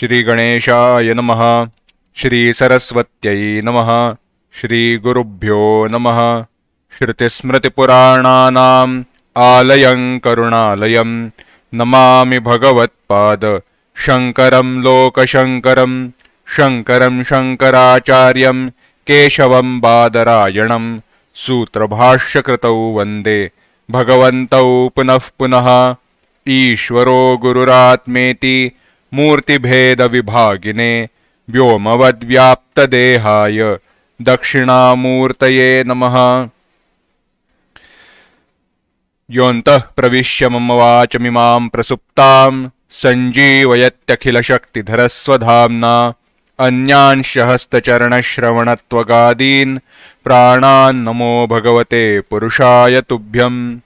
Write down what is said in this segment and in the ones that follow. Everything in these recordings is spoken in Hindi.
श्रीगणेशाय नमः। श्रीसरस्वत्यै नमः। श्रीगुरुभ्यो नमः। श्रुतिस्मृतिपुराणानाम् आलयं करुणालयं नमामि भगवत्पाद शङ्करं लोकशङ्करं। शङ्करं शङ्कराचार्यं केशवं बादरायणं सूत्रभाष्यकृतौ वन्दे भगवन्तौ पुनः पुनः। ईश्वरो गुरुरात्मेति मूर्तिभेदविभागिने व्योमवद्व्याप्तदेहाय दक्षिणामूर्तये नमः। योऽन्तः प्रविश्य मम वाचमिमां प्रसुप्तां सञ्जीवयत्यखिलशक्तिधरस्वधाम्ना अन्यांश हस्तचरणश्रवणत्वगादीन् प्राणान् नमो भगवते पुरुषाय तुभ्यम्।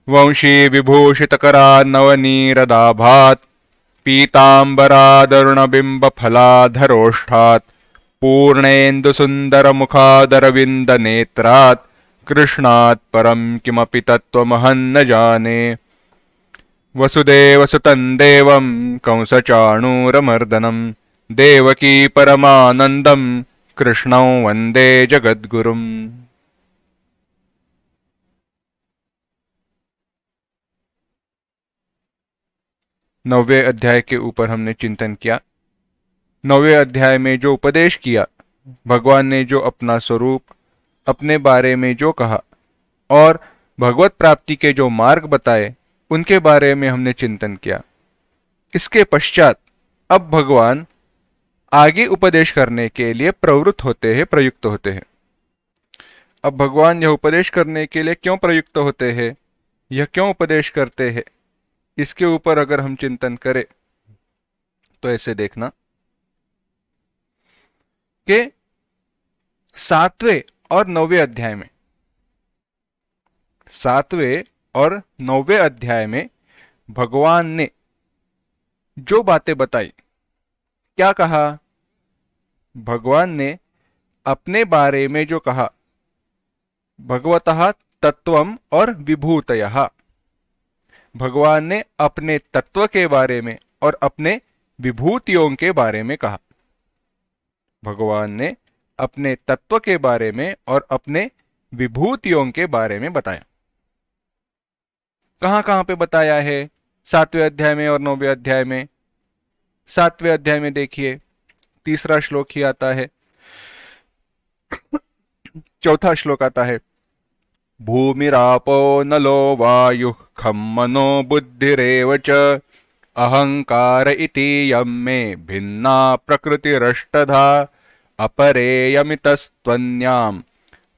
वंशी विभूषितकरान्नवनीरदाभात् पीताम्बरादरुणबिम्बफलाधरोष्ठात् पूर्णेन्दुसुन्दरमुखादरविन्दनेत्रात् कृष्णात् परं किमपि तत्त्वमहं न जाने। वसुदेवसुतं देवं कंसचाणूरमर्दनं देवकी परमानन्दं कृष्णं वन्दे जगद्गुरुम्। 9वें अध्याय के ऊपर हमने चिंतन किया। 9वें अध्याय में जो उपदेश किया, भगवान ने जो अपना स्वरूप, अपने बारे में जो कहा और भगवत प्राप्ति के जो मार्ग बताए, उनके बारे में हमने चिंतन किया। इसके पश्चात अब भगवान आगे उपदेश करने के लिए प्रवृत्त होते हैं, प्रयुक्त होते हैं। अब भगवान यह उपदेश करने के लिए क्यों प्रयुक्त होते हैं, यह क्यों उपदेश करते हैं, इसके ऊपर अगर हम चिंतन करें तो ऐसे देखना कि 7वें और 9वें अध्याय में, 7वें और 9वें अध्याय में भगवान ने जो बातें बताई, क्या कहा? भगवान ने अपने बारे में जो कहा, भगवतः तत्वम और विभूतयः, भगवान ने अपने तत्व के बारे में और अपने विभूतियों के बारे में कहा। भगवान ने अपने तत्व के बारे में और अपने विभूतियों के बारे में बताया। कहां कहां पे बताया है? 7वें अध्याय में और 9वें अध्याय में। 7वें अध्याय में देखिए, 3रा श्लोक ही आता है, 4था श्लोक आता है, भूमिरापो नलो वायुः खं मनो बुद्धिरेव च अहंकार इति यं मे भिन्ना प्रकृतिरष्टधा अपरेयमितस्त्वन्यां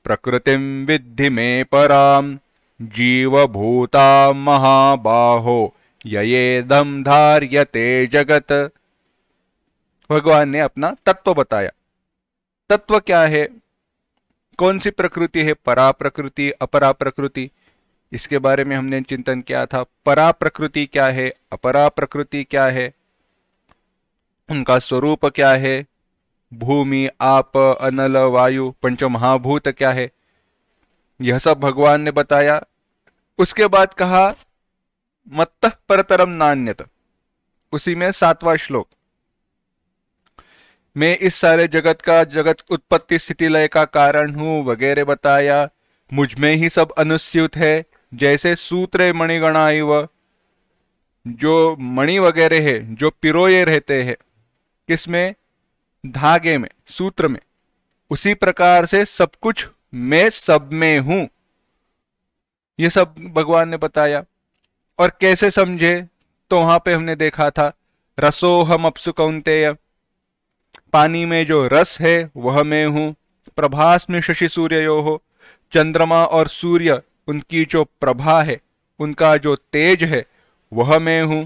प्रकृतिं विद्धि मे परां जीवभूता महाबाहो ययेदं धार्यते जगत। भगवान ने अपना तत्व बताया। तत्व क्या है? कौन सी प्रकृति है? परा प्रकृति, अपरा प्रकृति, इसके बारे में हमने चिंतन किया था। परा प्रकृति क्या है, अपरा प्रकृति क्या है, उनका स्वरूप क्या है, भूमि, आप, अनल, वायु, पंचमहाभूत क्या है, यह सब भगवान ने बताया। उसके बाद कहा मत्तः परतरम नान्यत, उसी में 7वां श्लोक, मैं इस सारे जगत का, जगत उत्पत्ति स्थिति लय का कारण हूं वगैरह बताया। मुझ में ही सब अनुस्यूत है, जैसे सूत्रे मणिगणा इव, जो मणि वगैरह है जो पिरोए रहते हैं, किसमें? धागे में, सूत्र में, उसी प्रकार से सब कुछ मैं सब में हूं, ये सब भगवान ने बताया। और कैसे समझे? तो वहां पे हमने देखा था, रसोहम अप्सु कौन्तेय, पानी में जो रस है वह मैं हूं। प्रभास में शशि सूर्ययो हो, चंद्रमा और सूर्य, उनकी जो प्रभा है, उनका जो तेज है, वह मैं हूं।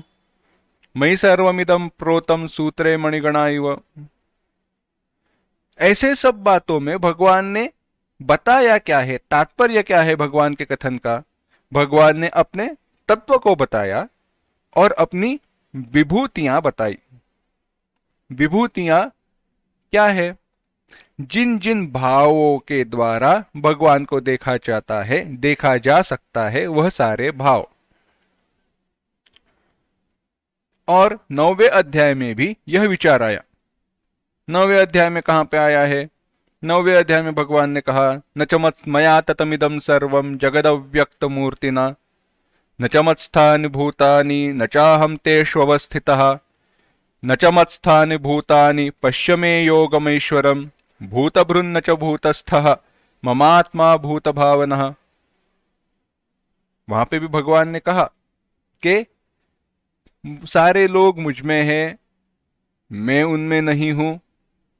मयि सर्वमिदं प्रोतम सूत्रे मणिगणा इव। ऐसे सब बातों में भगवान ने बताया क्या है, तात्पर्य क्या है भगवान के कथन का? भगवान ने अपने तत्व को बताया और अपनी विभूतियां बताई। विभूतियां क्या है? जिन जिन भावों के द्वारा भगवान को देखा जाता है, देखा जा सकता है, वह सारे भाव। और 9वें अध्याय में भी यह विचार आया। 9वें अध्याय में कहां पे आया है? 9वें अध्याय में भगवान ने कहा, न च मया ततमिदं सर्वं जगदव्यक्त मूर्तिना न च मत्स्थानि भूतानि न चाहं तेष्वस्थितः न च मत्स्थानि भूतानि पश्य मे योगमैश्वरम् भूतभृन्न च भूतस्थः ममात्मा भूत भावनः। वहां पे भी भगवान ने कहा कि सारे लोग मुझ में हैं, मैं उनमें नहीं हूं,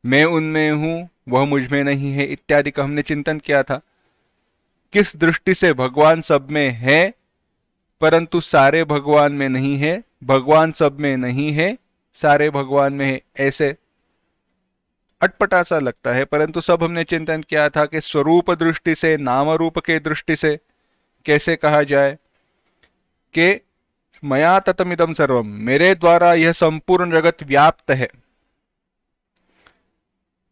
मैं उनमें हूं, वह मुझ में नहीं है, इत्यादि का हमने चिंतन किया था। किस दृष्टि से भगवान सब में है परंतु सारे भगवान में नहीं है, भगवान सब में नहीं है सारे भगवान में है, ऐसे अटपटा सा लगता है। परंतु सब हमने चिंतन किया था कि स्वरूप दृष्टि से, नाम रूप के दृष्टि से कैसे कहा जाए कि मया ततमिदं सर्वम, मेरे द्वारा यह संपूर्ण जगत व्याप्त है,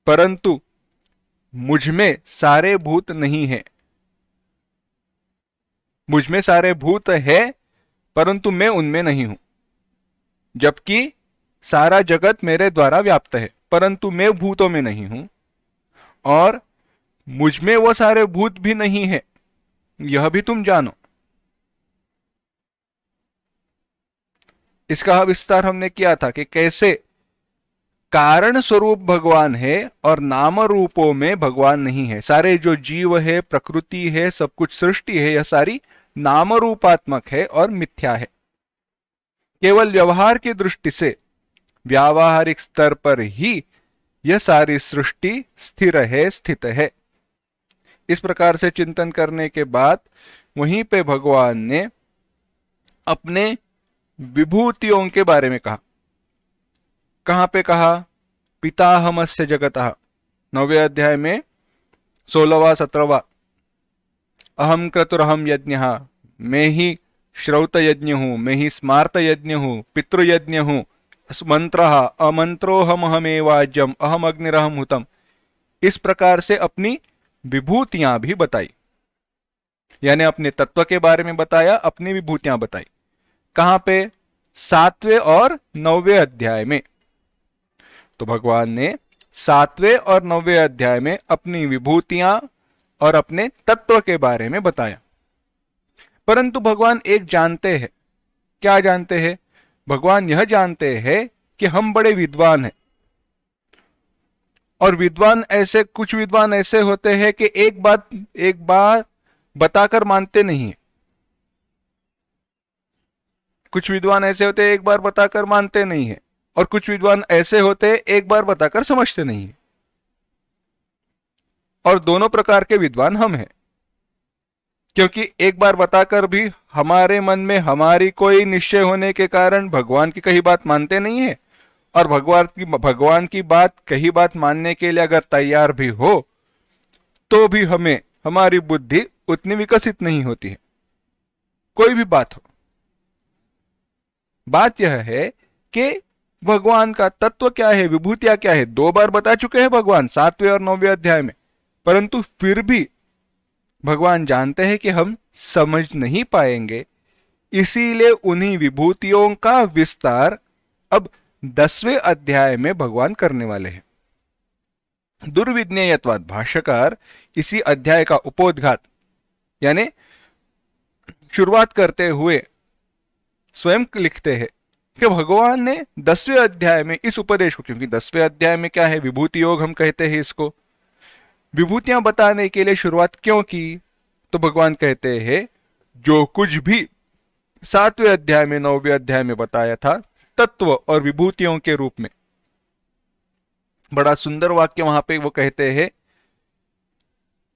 परंतु मुझ में सारे भूत नहीं है। मुझ में सारे भूत है परंतु मैं उनमें नहीं हूं, जबकि सारा जगत मेरे द्वारा व्याप्त है परंतु मैं भूतों में नहीं हूं, और मुझ में वो सारे भूत भी नहीं है, यह भी तुम जानो। इसका विस्तार हमने किया था कि कैसे कारण स्वरूप भगवान है और नाम रूपों में भगवान नहीं है। सारे जो जीव है, प्रकृति है, सब कुछ सृष्टि है, यह सारी नाम रूपात्मक है और मिथ्या है। केवल व्यवहार की दृष्टि से, व्यावहारिक स्तर पर ही यह सारी सृष्टि स्थिर है, स्थित है। इस प्रकार से चिंतन करने के बाद वहीं पे भगवान ने अपने विभूतियों के बारे में कहा। कहां पे कहा? पिताहमस्य जगतः, 9वें अध्याय में 16वां 17वां। अहम क्रतुरहम यज्ञ, मैं ही श्रौत यज्ञ हूं, मैं ही स्मार्त यज्ञ हूं, पितृयज्ञ हूं, मंत्र अमंत्रोहमेवाज्यम अहम अग्निरहम हुतम। इस प्रकार से अपनी विभूतियां भी बताई, यानी अपने तत्व के बारे में बताया, अपनी विभूतियां बताई। कहां पे? 7वें और 9वें अध्याय में। तो भगवान ने 7वें और 9वें अध्याय में अपनी विभूतियां और अपने तत्व के बारे में बताया। परंतु भगवान एक जानते हैं। क्या जानते हैं? भगवान यह जानते हैं कि हम बड़े विद्वान हैं, और विद्वान ऐसे, कुछ विद्वान ऐसे होते हैं कि एक बार बताकर मानते नहीं है। कुछ विद्वान ऐसे होते हैं एक बार बताकर मानते नहीं है, और कुछ विद्वान ऐसे होते हैं एक बार बताकर समझते नहीं है। और दोनों प्रकार के विद्वान हम हैं, क्योंकि एक बार बताकर भी हमारे मन में हमारी कोई निश्चय होने के कारण भगवान की कही बात मानते नहीं है, और भगवान की बात, कही बात मानने के लिए अगर तैयार भी हो तो भी हमें हमारी बुद्धि उतनी विकसित नहीं होती है। कोई भी बात हो, बात यह है कि भगवान का तत्व क्या है, विभूतियां क्या है, 2 बार बता चुके हैं भगवान 7वें और 9वें अध्याय में। परंतु फिर भी भगवान जानते हैं कि हम समझ नहीं पाएंगे, इसीलिए उन्हीं विभूतियों का विस्तार अब 10वें अध्याय में भगवान करने वाले हैं। दुर्विज्ञेयत्वाद, भाष्यकार इसी अध्याय का उपोद्घात यानी शुरुआत करते हुए स्वयं लिखते हैं कि भगवान ने 10वें अध्याय में इस उपदेश को, क्योंकि 10वें अध्याय में क्या है, विभूति योग हम कहते हैं इसको, विभूतियां बताने के लिए शुरुआत क्यों की? तो भगवान कहते हैं जो कुछ भी 7वें अध्याय में, 9वें अध्याय में बताया था तत्व और विभूतियों के रूप में। बड़ा सुंदर वाक्य वहां पे वो कहते हैं,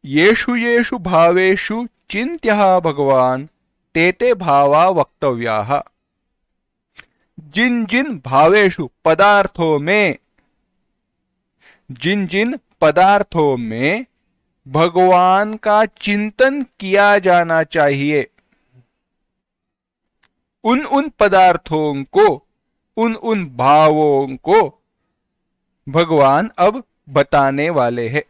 येषु येषु भावेषु चिन्त्यः भगवान तेते भावा वक्तव्याः। जिन जिन भावेषु, पदार्थों में, जिन जिन पदार्थों में भगवान का चिंतन किया जाना चाहिए, उन उन पदार्थों को, उन उन भावों को भगवान अब बताने वाले हैं।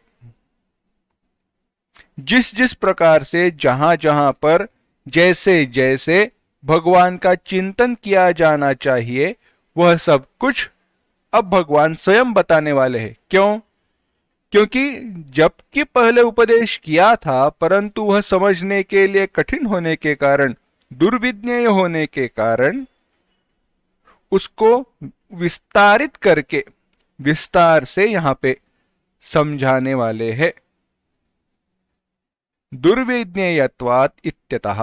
जिस जिस प्रकार से, जहां जहां पर, जैसे जैसे भगवान का चिंतन किया जाना चाहिए, वह सब कुछ अब भगवान स्वयं बताने वाले हैं। क्यों? क्योंकि जबकि पहले उपदेश किया था, परंतु वह समझने के लिए कठिन होने के कारण, दुर्विज्ञेय होने के कारण, उसको विस्तारित करके विस्तार से यहां पे समझाने वाले हैं। दुर्विज्ञेयत्वात् इत्यतः।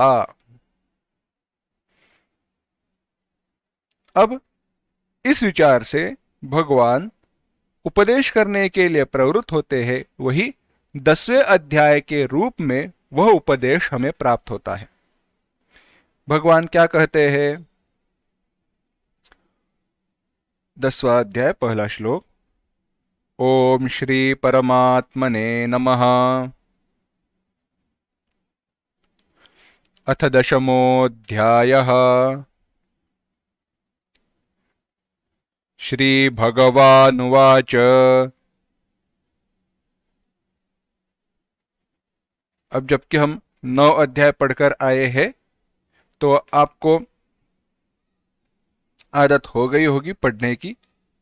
अब इस विचार से भगवान उपदेश करने के लिए प्रवृत्त होते हैं, वही 10वें अध्याय के रूप में वह उपदेश हमें प्राप्त होता है। भगवान क्या कहते हैं? 10वां अध्याय पहला श्लोक। ओम श्री परमात्मने नमः। अथ 10मोऽध्यायः। श्री भगवानुवाच। अब जबकि हम 9 अध्याय पढ़कर आए हैं, तो आपको आदत हो गई होगी पढ़ने की,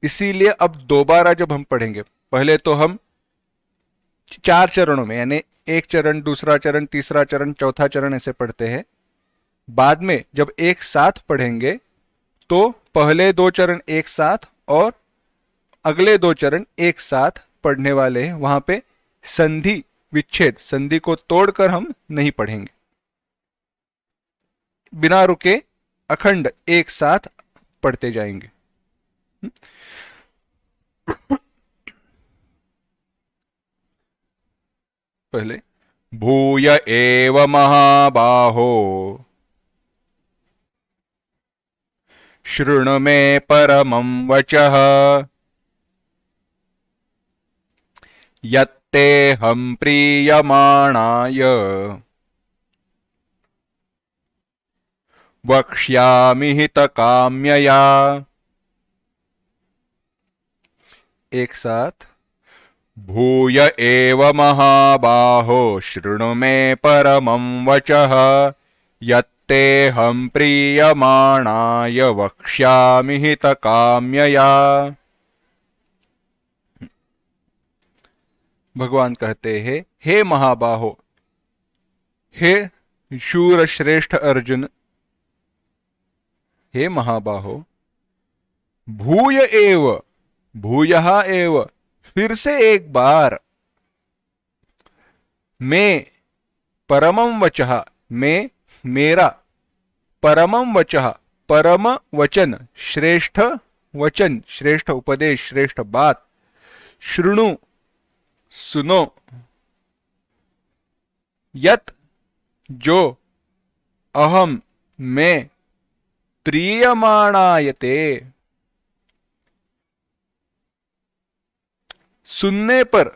इसीलिए अब दोबारा जब हम पढ़ेंगे, पहले तो हम 4 चरणों में, यानी एक चरण, दूसरा चरण, तीसरा चरण, चौथा चरण ऐसे पढ़ते हैं। बाद में जब एक साथ पढ़ेंगे तो पहले 2 चरण एक साथ और अगले 2 चरण एक साथ पढ़ने वाले हैं। वहां पे संधि विच्छेद, संधि को तोड़कर हम नहीं पढ़ेंगे, बिना रुके अखंड एक साथ पढ़ते जाएंगे। पहले भूय एव महाबाहो शृणु मे परमं वचः यत्तेऽहं प्रीयमाणाय वक्ष्यामि हितकाम्यया। एक साथ। भूय एव महाबाहो शृणु मे परमं वचः यत्तेऽहं प्रीयमाणाय वक्ष्यामि हितकाम्यया। भगवान कहते हैं, हे महाबाहो, हे शूर श्रेष्ठ अर्जुन, हे महाबाहो, भूय एव, भूयः एव, फिर से एक बार, मैं परमं वचः, मैं मेरा, परमं वचः, परम वचन, श्रेष्ठ वचन, श्रेष्ठ उपदेश, श्रेष्ठ बात, शृणु, सुनो, यत, जो, अहम, मैं, प्रीयमाणायते, सुनने पर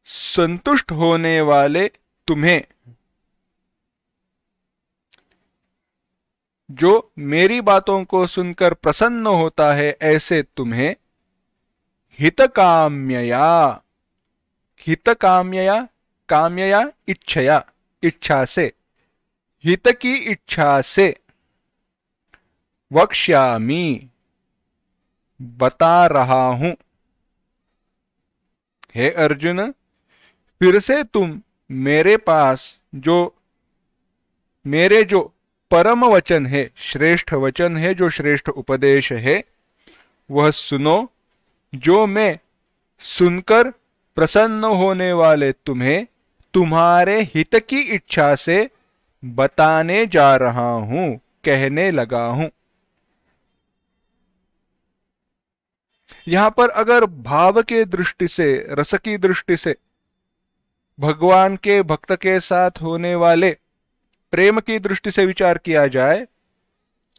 संतुष्ट होने वाले तुम्हें, जो मेरी बातों को सुनकर प्रसन्न होता है, ऐसे तुम्हें हितकाम्यया, हितकाम्यया, काम्यया इच्छया, इच्छा से, हित की इच्छा से, वक्ष्यामि, बता रहा हूं। हे अर्जुन, फिर से तुम मेरे पास जो, मेरे जो परम वचन है, श्रेष्ठ वचन है, जो श्रेष्ठ उपदेश है, वह सुनो, जो मैं सुनकर प्रसन्न होने वाले तुम्हें तुम्हारे हित की इच्छा से बताने जा रहा हूं, कहने लगा हूं। यहां पर अगर भाव के दृष्टि से, रस की दृष्टि से, भगवान के भक्त के साथ होने वाले प्रेम की दृष्टि से विचार किया जाए,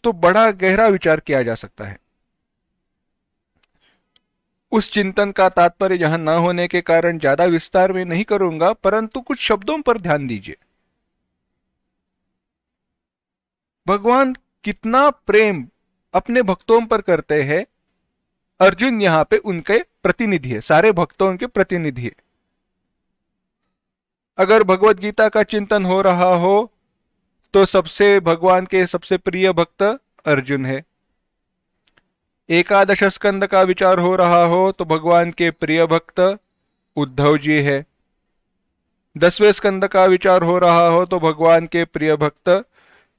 तो बड़ा गहरा विचार किया जा सकता है। उस चिंतन का तात्पर्य यहां न होने के कारण ज्यादा विस्तार में नहीं करूंगा, परंतु कुछ शब्दों पर ध्यान दीजिए। भगवान कितना प्रेम अपने भक्तों पर करते हैं। अर्जुन यहां पे उनके प्रतिनिधि है, सारे भक्तों के प्रतिनिधि है। अगर भगवत गीता का चिंतन हो रहा हो, तो सबसे भगवान के सबसे प्रिय भक्त अर्जुन है। एकादश स्कंद का विचार हो रहा हो तो भगवान के प्रिय भक्त उद्धव जी है। 10वें स्कंद का विचार हो रहा हो तो भगवान के प्रिय भक्त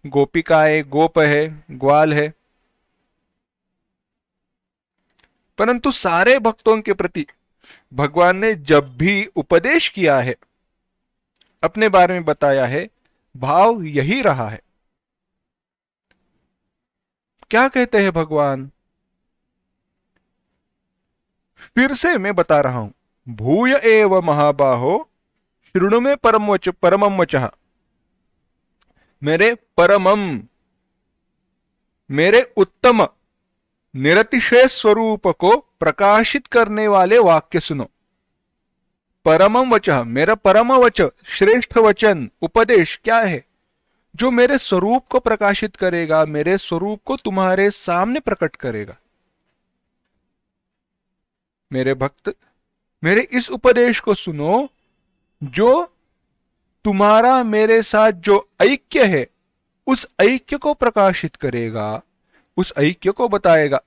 गोपिकाएं, गोप है, ग्वाल है। परंतु सारे भक्तों के प्रति भगवान ने जब भी उपदेश किया है, अपने बारे में बताया है, भाव यही रहा है। क्या कहते हैं भगवान? फिर से मैं बता रहा हूं, भूय एव महाबाहो शृणु में परमम वचः। मेरे परमम, मेरे उत्तम निरतिशय स्वरूप को प्रकाशित करने वाले वाक्य सुनो। परमम वचः, मेरा परम वचन, श्रेष्ठ वचन, उपदेश क्या है? जो मेरे स्वरूप को प्रकाशित करेगा, मेरे स्वरूप को तुम्हारे सामने प्रकट करेगा। मेरे भक्त, मेरे इस उपदेश को सुनो जो तुम्हारा मेरे साथ जो ऐक्य है, उस ऐक्य को प्रकाशित करेगा, उस ऐक्य को बताएगा,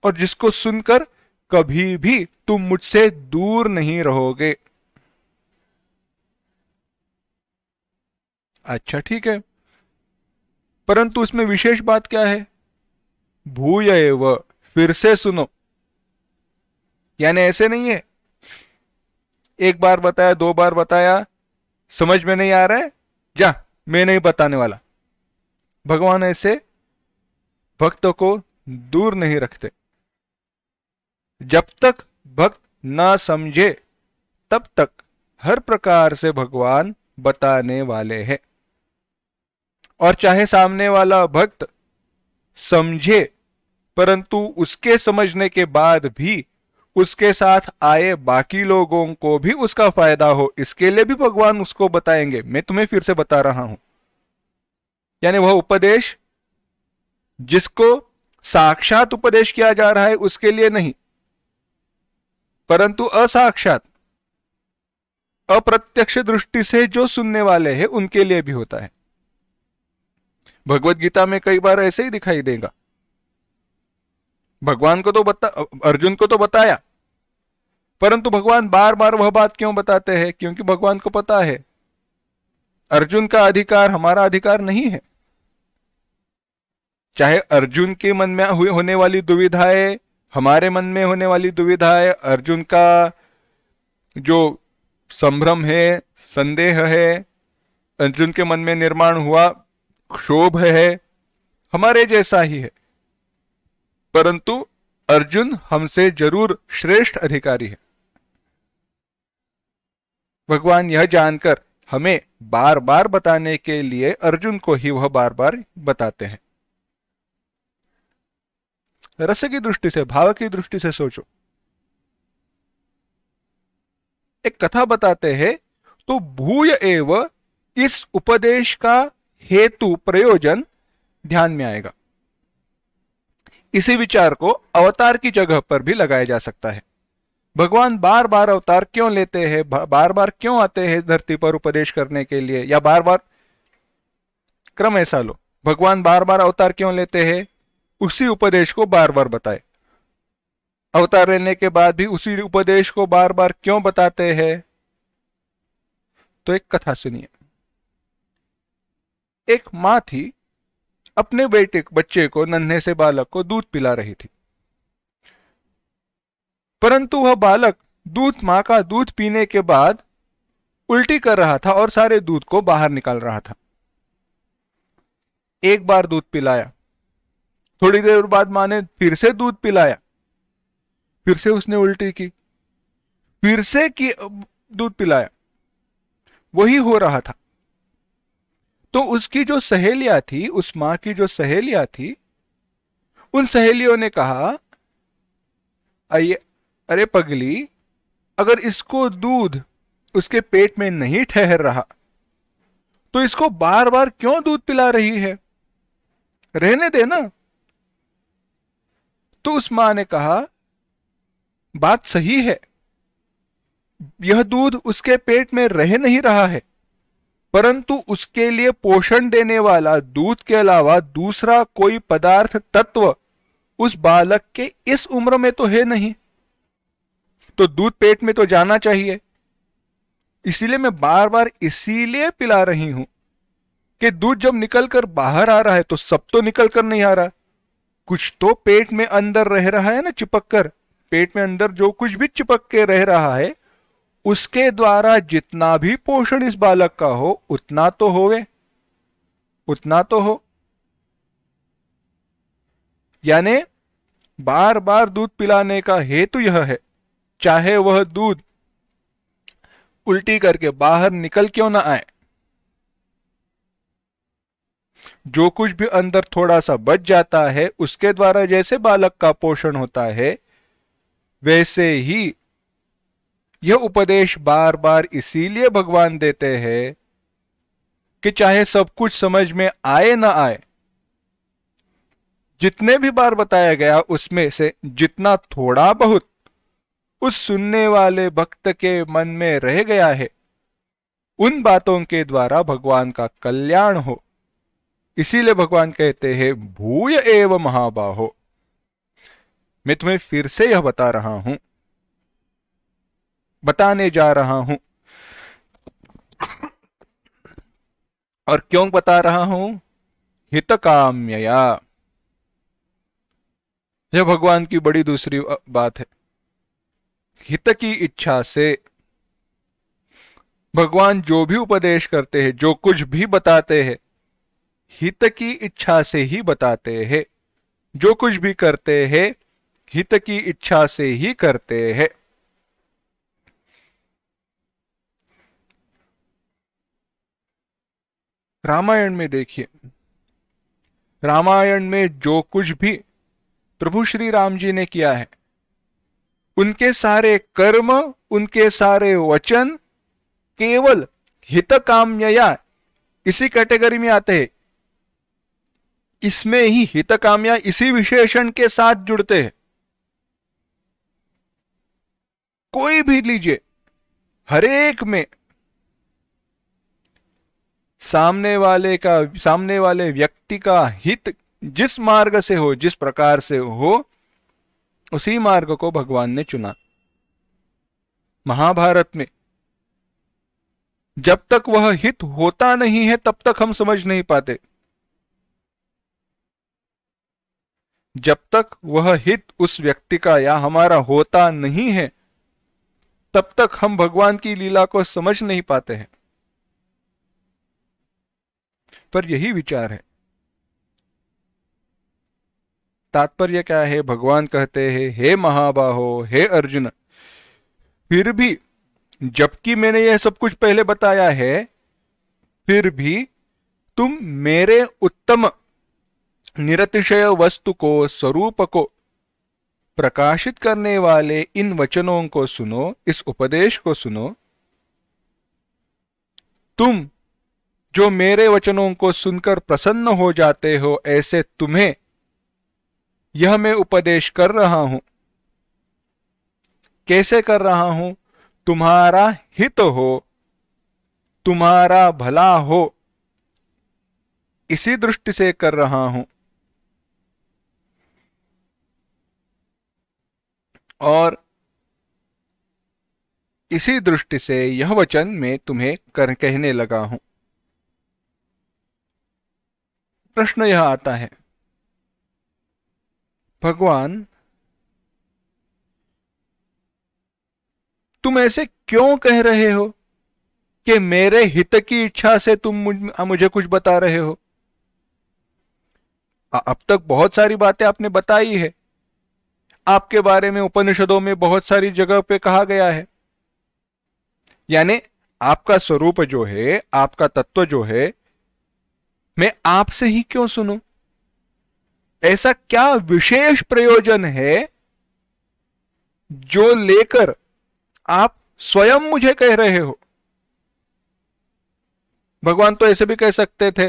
और जिसको सुनकर कभी भी तुम मुझसे दूर नहीं रहोगे। अच्छा ठीक है, परंतु उसमें विशेष बात क्या है? भूय एव, फिर से सुनो। यानी ऐसे नहीं है एक बार बताया, 2 बार बताया, समझ में नहीं आ रहा है, जा मैं नहीं बताने वाला। भगवान ऐसे भक्तों को दूर नहीं रखते। जब तक भक्त ना समझे तब तक हर प्रकार से भगवान बताने वाले हैं। और चाहे सामने वाला भक्त समझे, परंतु उसके समझने के बाद भी उसके साथ आए बाकी लोगों को भी उसका फायदा हो, इसके लिए भी भगवान उसको बताएंगे। मैं तुम्हें फिर से बता रहा हूं, यानी वह उपदेश जिसको साक्षात उपदेश किया जा रहा है उसके लिए नहीं, परंतु असाक्षात, अप्रत्यक्ष दृष्टि से जो सुनने वाले हैं उनके लिए भी होता है। भगवत गीता में कई बार ऐसे ही दिखाई देगा। भगवान को तो अर्जुन को तो बताया, परंतु भगवान बार बार वह बात क्यों बताते हैं? क्योंकि भगवान को पता है अर्जुन का अधिकार हमारा अधिकार नहीं है। चाहे अर्जुन के मन में होने वाली दुविधाएं हमारे मन में होने वाली दुविधाएं, अर्जुन का जो संभ्रम है, संदेह है, अर्जुन के मन में निर्माण हुआ क्षोभ है, हमारे जैसा ही है, परंतु अर्जुन हमसे जरूर श्रेष्ठ अधिकारी है। भगवान यह जानकर हमें बार बार बताने के लिए अर्जुन को ही वह बार बार बताते हैं। रस की दृष्टि से, भाव की दृष्टि से सोचो। एक कथा बताते हैं तो भूय एव, इस उपदेश का हेतु, प्रयोजन ध्यान में आएगा। इसी विचार को अवतार की जगह पर भी लगाया जा सकता है। भगवान बार बार अवतार क्यों लेते हैं, बार बार क्यों आते हैं धरती पर उपदेश करने के लिए, या बार बार, क्रम ऐसा लो, भगवान बार बार अवतार क्यों लेते हैं? उसी उपदेश को बार बार बताए। अवतार लेने के बाद भी उसी उपदेश को बार बार क्यों बताते हैं? तो एक कथा सुनिए। एक मां थी, अपने बच्चे को, नन्हे से बालक को दूध पिला रही थी, परंतु वह बालक मां का दूध पीने के बाद उल्टी कर रहा था और सारे दूध को बाहर निकाल रहा था। एक बार दूध पिलाया, थोड़ी देर बाद मां ने फिर से दूध पिलाया, फिर से उसने उल्टी की, फिर से दूध पिलाया, वही हो रहा था। तो उसकी जो सहेलियां थी, उस मां की जो सहेलियां थी, उन सहेलियों ने कहा, अरे पगली, अगर इसको दूध उसके पेट में नहीं ठहर रहा तो इसको बार बार क्यों दूध पिला रही है, रहने देना। तो उस मां ने कहा, बात सही है, यह दूध उसके पेट में रह नहीं रहा है, परंतु उसके लिए पोषण देने वाला दूध के अलावा दूसरा कोई पदार्थ, तत्व उस बालक के इस उम्र में तो है नहीं, तो दूध पेट में तो जाना चाहिए। इसीलिए मैं बार बार इसीलिए पिला रही हूं कि दूध जब निकल कर बाहर आ रहा है तो सब तो निकल कर नहीं आ रहा, कुछ तो पेट में अंदर रह रहा है ना, चिपक कर। पेट में अंदर जो कुछ भी चिपक के रह रहा है, उसके द्वारा जितना भी पोषण इस बालक का हो उतना तो होवे, उतना तो हो। यानी बार बार दूध पिलाने का हेतु यह है, चाहे वह दूध उल्टी करके बाहर निकल क्यों ना आए, जो कुछ भी अंदर थोड़ा सा बच जाता है उसके द्वारा जैसे बालक का पोषण होता है, वैसे ही यह उपदेश बार बार इसीलिए भगवान देते हैं कि चाहे सब कुछ समझ में आए ना आए, जितने भी बार बताया गया उसमें से जितना थोड़ा बहुत उस सुनने वाले भक्त के मन में रह गया है, उन बातों के द्वारा भगवान का कल्याण हो। इसीलिए भगवान कहते हैं भूय एव महाबाहो। मैं तुम्हें फिर से यह बता रहा हूं, बताने जा रहा हूं। और क्यों बता रहा हूं? हितकाम्यया। यह भगवान की बड़ी दूसरी बात है। हित की इच्छा से भगवान जो भी उपदेश करते हैं, जो कुछ भी बताते हैं, हित की इच्छा से ही बताते हैं। जो कुछ भी करते हैं हित की इच्छा से ही करते हैं। रामायण में देखिए, रामायण में जो कुछ भी प्रभु श्री राम जी ने किया है, उनके सारे कर्म, उनके सारे वचन केवल हितकाम्यया इसी कैटेगरी में आते हैं। इसमें ही हितकाम्या इसी विशेषण के साथ जुड़ते हैं। कोई भी लीजिए, हरेक में सामने वाले व्यक्ति का हित जिस मार्ग से हो, जिस प्रकार से हो, उसी मार्ग को भगवान ने चुना। महाभारत में जब तक वह हित होता नहीं है तब तक हम समझ नहीं पाते। जब तक वह हित उस व्यक्ति का या हमारा होता नहीं है तब तक हम भगवान की लीला को समझ नहीं पाते हैं। पर यही विचार है। तात्पर्य क्या है? भगवान कहते हैं हे महाबाहो, हे अर्जुन, फिर भी जबकि मैंने यह सब कुछ पहले बताया है, फिर भी तुम मेरे उत्तम निरतिशय वस्तु को, स्वरूप को प्रकाशित करने वाले इन वचनों को सुनो, इस उपदेश को सुनो। तुम जो मेरे वचनों को सुनकर प्रसन्न हो जाते हो, ऐसे तुम्हें यह मैं उपदेश कर रहा हूं। कैसे कर रहा हूं? तुम्हारा हित हो, तुम्हारा भला हो, इसी दृष्टि से कर रहा हूं। और इसी दृष्टि से यह वचन मैं तुम्हें कहने लगा हूं। प्रश्न यह आता है, भगवान तुम ऐसे क्यों कह रहे हो कि मेरे हित की इच्छा से तुम मुझे कुछ बता रहे हो? अब तक बहुत सारी बातें आपने बताई है, आपके बारे में उपनिषदों में बहुत सारी जगह पे कहा गया है। यानी आपका स्वरूप जो है, आपका तत्व जो है, मैं आपसे ही क्यों सुनूं? ऐसा क्या विशेष प्रयोजन है जो लेकर आप स्वयं मुझे कह रहे हो? भगवान तो ऐसे भी कह सकते थे,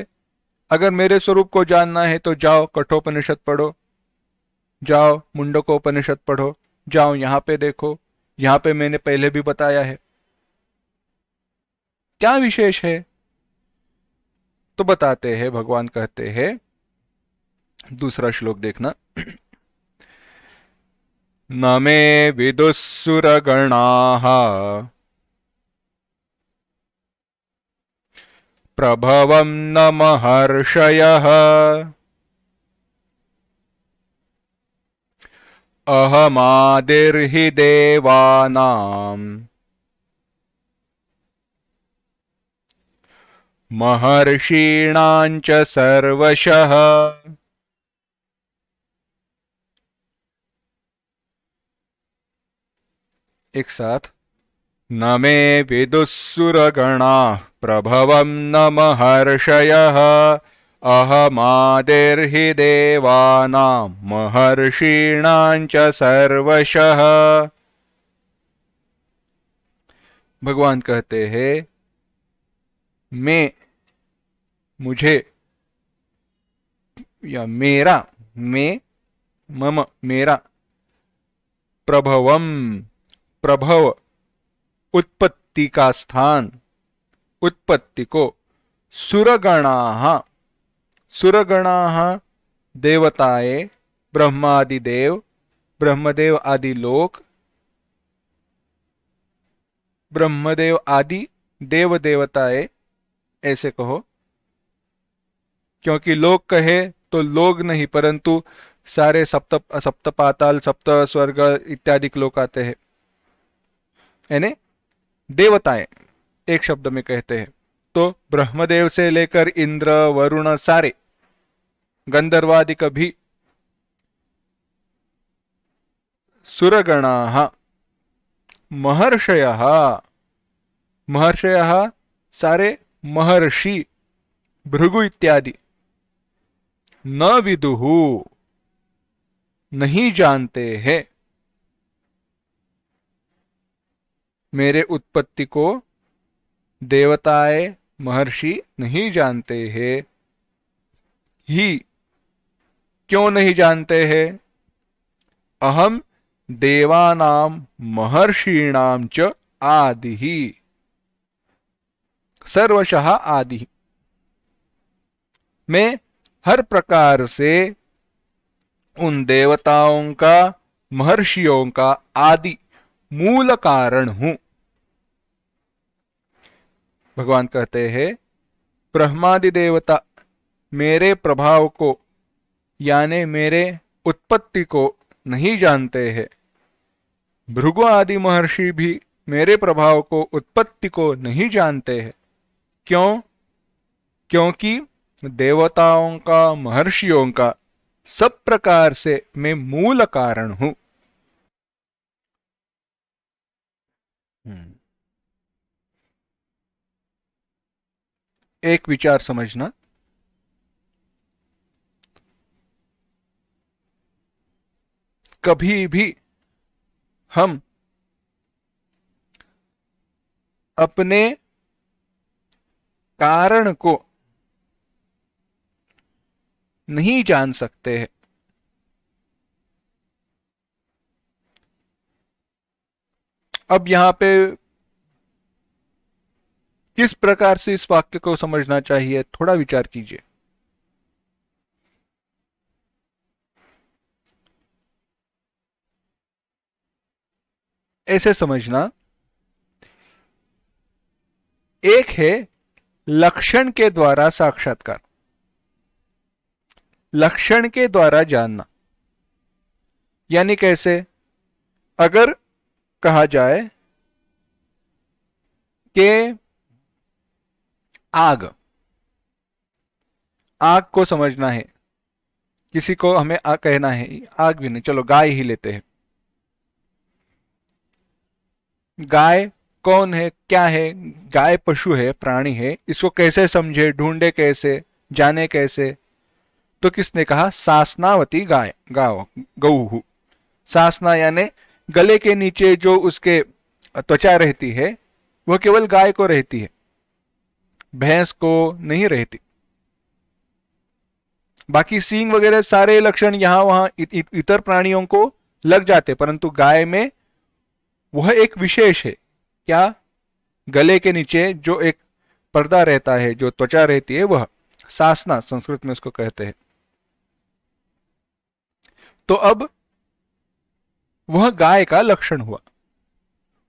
अगर मेरे स्वरूप को जानना है तो जाओ कठोपनिषद पढ़ो, जाओ मुंडकोपनिषद पढ़ो, जाओ यहां पे देखो, यहां पे मैंने पहले भी बताया है। क्या विशेष है? तो बताते हैं, भगवान कहते हैं, दूसरा श्लोक देखना। न मे विदुस्सुरगणाः प्रभवं न महर्षयः अहमादिर्हि देवानां महर्षीणां च सर्वशः। एक साथ। न मे विदुस्सुरगणाः प्रभवं न महर्षयः अहमादिर्हि देवानां महर्षीणां च सर्वशः। भगवान कहते हैं मैं, मुझे, या मेरा, मैं, मम, मेरा, प्रभवम, प्रभव, उत्पत्ति का स्थान, उत्पत्ति को, सुरगणाः, सुरगणाः देवताएं, ब्रह्मादि देव, ब्रह्मदेव आदि लोक, ब्रह्मदेव आदि देव देवताएं, ऐसे कहो, क्योंकि लोक कहे तो लोग नहीं परंतु सारे सप्त सप्त पाताल, सप्त स्वर्ग इत्यादि लोक आते हैं, यानी देवताएं एक शब्द में कहते हैं। तो ब्रह्मदेव से लेकर इंद्र, वरुण, सारे गंधर्वादि भी, सुरगणाः, महर्षयः, महर्षयः सारे महर्षि, भृगु इत्यादि, न विदुहु नहीं जानते हैं मेरे उत्पत्ति को, देवताएं महर्षि नहीं जानते हैं। ही, क्यों नहीं जानते हैं? अहम देवानां महर्षीणां च आदिः, सर्वशः आदि, मैं हर प्रकार से उन देवताओं का, महर्षियों का आदि, मूल कारण हूं। भगवान कहते हैं ब्रह्मादि देवता मेरे प्रभाव को, यानी मेरे उत्पत्ति को नहीं जानते हैं। भृगु आदि महर्षि भी मेरे प्रभाव को, उत्पत्ति को नहीं जानते हैं। क्यों? क्योंकि देवताओं का, महर्षियों का सब प्रकार से मैं मूल कारण हूं। एक विचार समझना, कभी भी हम अपने कारण को नहीं जान सकते हैं। अब यहां पे किस प्रकार से इस वाक्य को समझना चाहिए, थोड़ा विचार कीजिए। ऐसे समझना, एक है लक्षण के द्वारा साक्षात्कार, लक्षण के द्वारा जानना, यानी कैसे? अगर कहा जाए कि आग, आग को समझना है, किसी को हमें कहना है, आग भी नहीं, चलो गाय ही लेते हैं। गाय कौन है, क्या है? गाय पशु है, प्राणी है, इसको कैसे समझे, ढूंढे कैसे, जाने कैसे? तो किसने कहा? सासनावती गाय, गाव, गऊ। सासना यानी गले के नीचे जो उसके त्वचा रहती है वह केवल गाय को रहती है, भैंस को नहीं रहती। बाकी सींग वगैरह सारे लक्षण यहां वहां इतर प्राणियों को लग जाते, परंतु गाय में वह एक विशेष है। क्या? गले के नीचे जो एक पर्दा रहता है, जो त्वचा रहती है, वह सासना संस्कृत में उसको कहते हैं। तो अब वह गाय का लक्षण हुआ।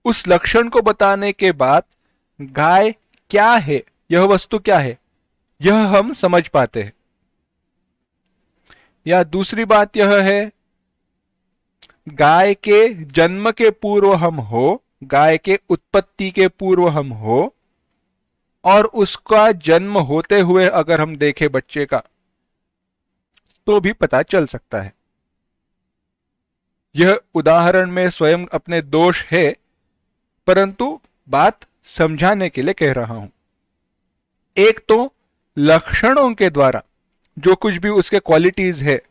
उस लक्षण को बताने के बाद गाय क्या है, यह वस्तु क्या है, यह हम समझ पाते हैं। या दूसरी बात यह है, गाय के जन्म के पूर्व हम हो, गाय के उत्पत्ति के पूर्व हम हो, और उसका जन्म होते हुए अगर हम देखें बच्चे का, तो भी पता चल सकता है। यह उदाहरण में स्वयं अपने दोष है, परंतु बात समझाने के लिए कह रहा हूं। एक तो लक्षणों के द्वारा, जो कुछ भी उसके क्वालिटीज है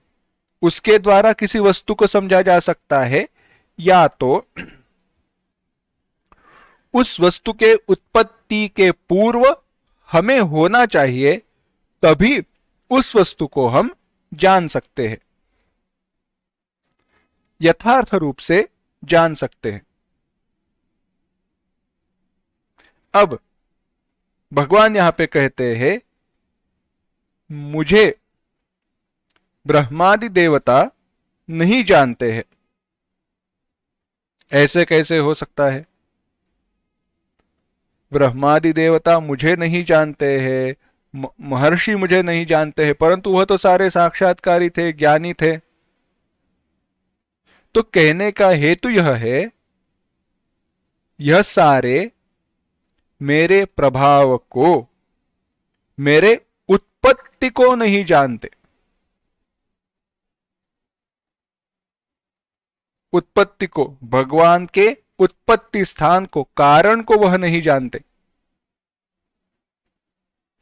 उसके द्वारा किसी वस्तु को समझा जा सकता है, या तो उस वस्तु के उत्पत्ति के पूर्व हमें होना चाहिए, तभी उस वस्तु को हम जान सकते हैं, यथार्थ रूप से जान सकते हैं। अब भगवान यहां पे कहते हैं, मुझे ब्रह्मादि देवता नहीं जानते हैं। ऐसे कैसे हो सकता है? ब्रह्मादि देवता मुझे नहीं जानते हैं, महर्षि मुझे नहीं जानते हैं, परंतु वह तो सारे साक्षात्कारी थे, ज्ञानी थे। तो कहने का हेतु यह है, यह सारे मेरे प्रभाव को, मेरे उत्पत्ति को नहीं जानते। उत्पत्ति को, भगवान के उत्पत्ति स्थान को, कारण को वह नहीं जानते।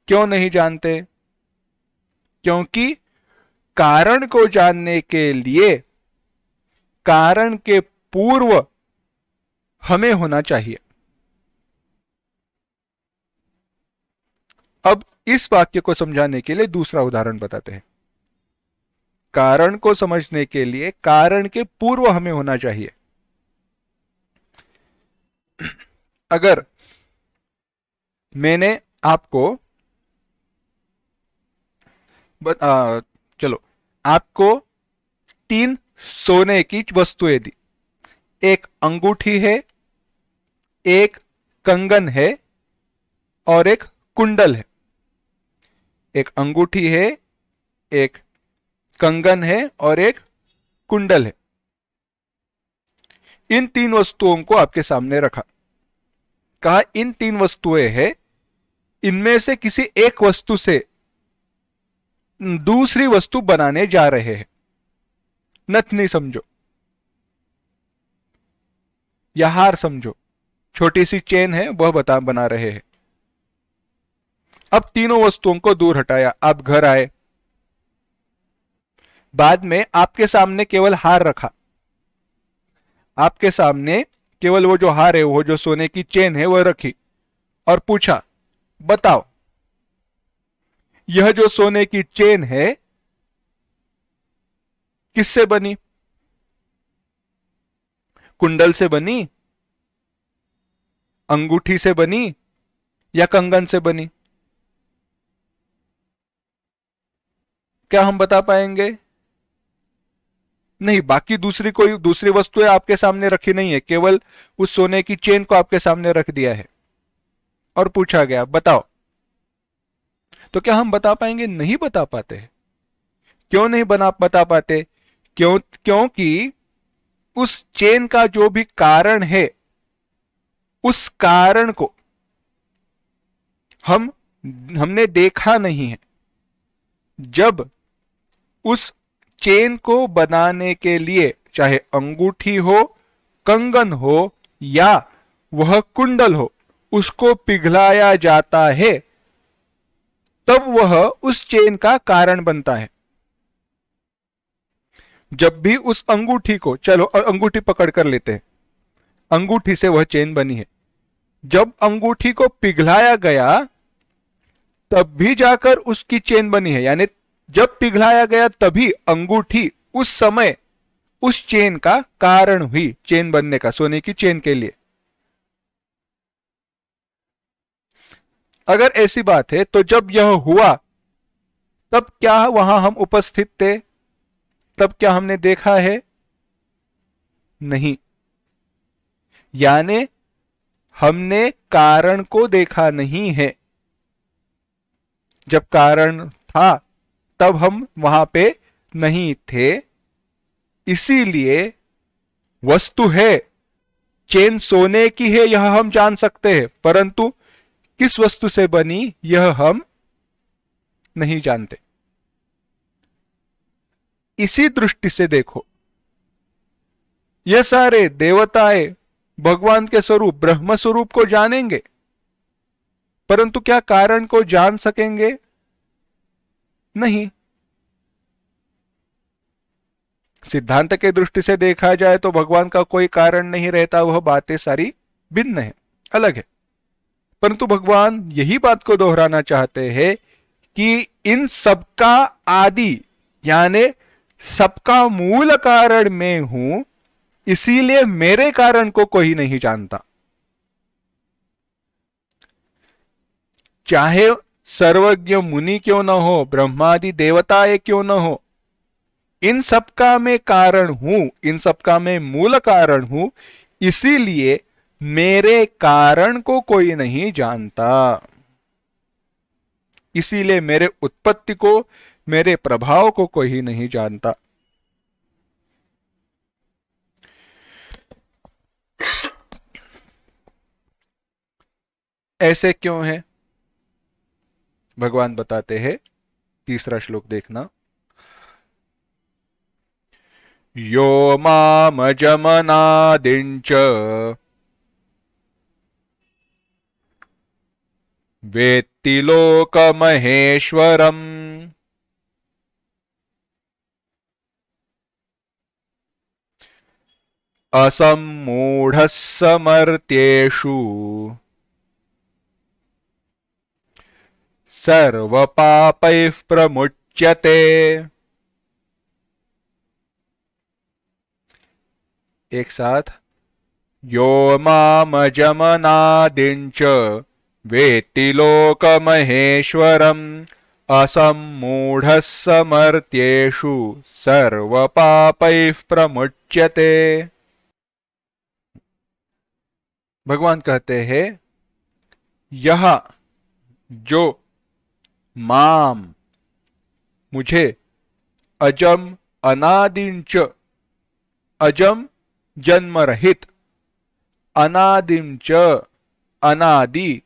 क्यों नहीं जानते? क्योंकि कारण को जानने के लिए कारण के पूर्व हमें होना चाहिए। अब इस वाक्य को समझाने के लिए दूसरा उदाहरण बताते हैं। कारण को समझने के लिए कारण के पूर्व हमें होना चाहिए। अगर मैंने आपको चलो, आपको 3 सोने की वस्तुएं दी। एक अंगूठी है, एक कंगन है, और एक कुंडल है। एक अंगूठी है, एक कंगन है, और एक कुंडल है। इन 3 वस्तुओं को आपके सामने रखा, कहा इन 3 वस्तुएं हैं, इनमें से किसी एक वस्तु से दूसरी वस्तु बनाने जा रहे हैं। नथनी समझो, या हार समझो, छोटी सी चेन है, वह बना रहे हैं। अब तीनों वस्तुओं को दूर हटाया, आप घर आए, बाद में आपके सामने केवल हार रखा, आपके सामने केवल वो जो हार है, वो जो सोने की चेन है, वह रखी, और पूछा, बताओ यह जो सोने की चेन है किससे बनी? कुंडल से बनी, अंगूठी से बनी, या कंगन से बनी? क्या हम बता पाएंगे? नहीं। बाकी दूसरी वस्तुएं आपके सामने रखी नहीं है, केवल उस सोने की चेन को आपके सामने रख दिया है और पूछा गया बताओ। तो क्या हम बता पाएंगे? नहीं बता पाते। क्यों नहीं बता पाते? क्योंकि उस चेन का जो भी कारण है, उस कारण को हमने देखा नहीं है। जब उस चेन को बनाने के लिए, चाहे अंगूठी हो, कंगन हो, या वह कुंडल हो, उसको पिघलाया जाता है, तब वह उस चेन का कारण बनता है। जब भी उस अंगूठी को, चलो अंगूठी पकड़ कर लेते हैं, अंगूठी से वह चेन बनी है। जब अंगूठी को पिघलाया गया तब भी जाकर उसकी चेन बनी है, यानी जब पिघलाया गया तभी अंगूठी उस समय उस चेन का कारण हुई, चेन बनने का, सोने की चेन के लिए। अगर ऐसी बात है तो जब यह हुआ तब क्या वहां हम उपस्थित थे? तब क्या हमने देखा है? नहीं, यानी हमने कारण को देखा नहीं है। जब कारण था तब हम वहां पे नहीं थे, इसीलिए वस्तु है, चेन सोने की है यह हम जान सकते हैं, परंतु किस वस्तु से बनी यह हम नहीं जानते। इसी दृष्टि से देखो, ये सारे देवताएं भगवान के स्वरूप ब्रह्म स्वरूप को जानेंगे, परंतु क्या कारण को जान सकेंगे? नहीं। सिद्धांत के दृष्टि से देखा जाए तो भगवान का कोई कारण नहीं रहता, वह बातें सारी भिन्न है, अलग है। परंतु भगवान यही बात को दोहराना चाहते हैं कि इन सबका आदि यानी सबका मूल कारण मैं हूं, इसीलिए मेरे कारण को कोई नहीं जानता। चाहे सर्वज्ञ मुनि क्यों न हो, ब्रह्मादि देवताएं क्यों न हो, इन सबका मैं कारण हूं, इन सबका मैं मूल कारण हूं, इसीलिए मेरे कारण को कोई नहीं जानता। इसीलिए मेरे उत्पत्ति को, मेरे प्रभाव को कोई नहीं जानता। ऐसे क्यों है? भगवान बताते हैं, तीसरा श्लोक देखना। यो मामजमनादिञ्च वेत्ति लोकमहेश्वरम् असम्मूढ़ः समर्त्येषु सर्वपापैः प्रमुच्यते। एक साथ, यो मामजमनादिञ्च वेत्ति लोकमहेश्वरम् असम्मूढ़ः समर्त्येषु सर्वपापैः प्रमुच्यते। भगवान कहते हैं, यह जो माम मुझे, अजम अनादिंच, अजम जन्म रहित, अनादिंच अनादि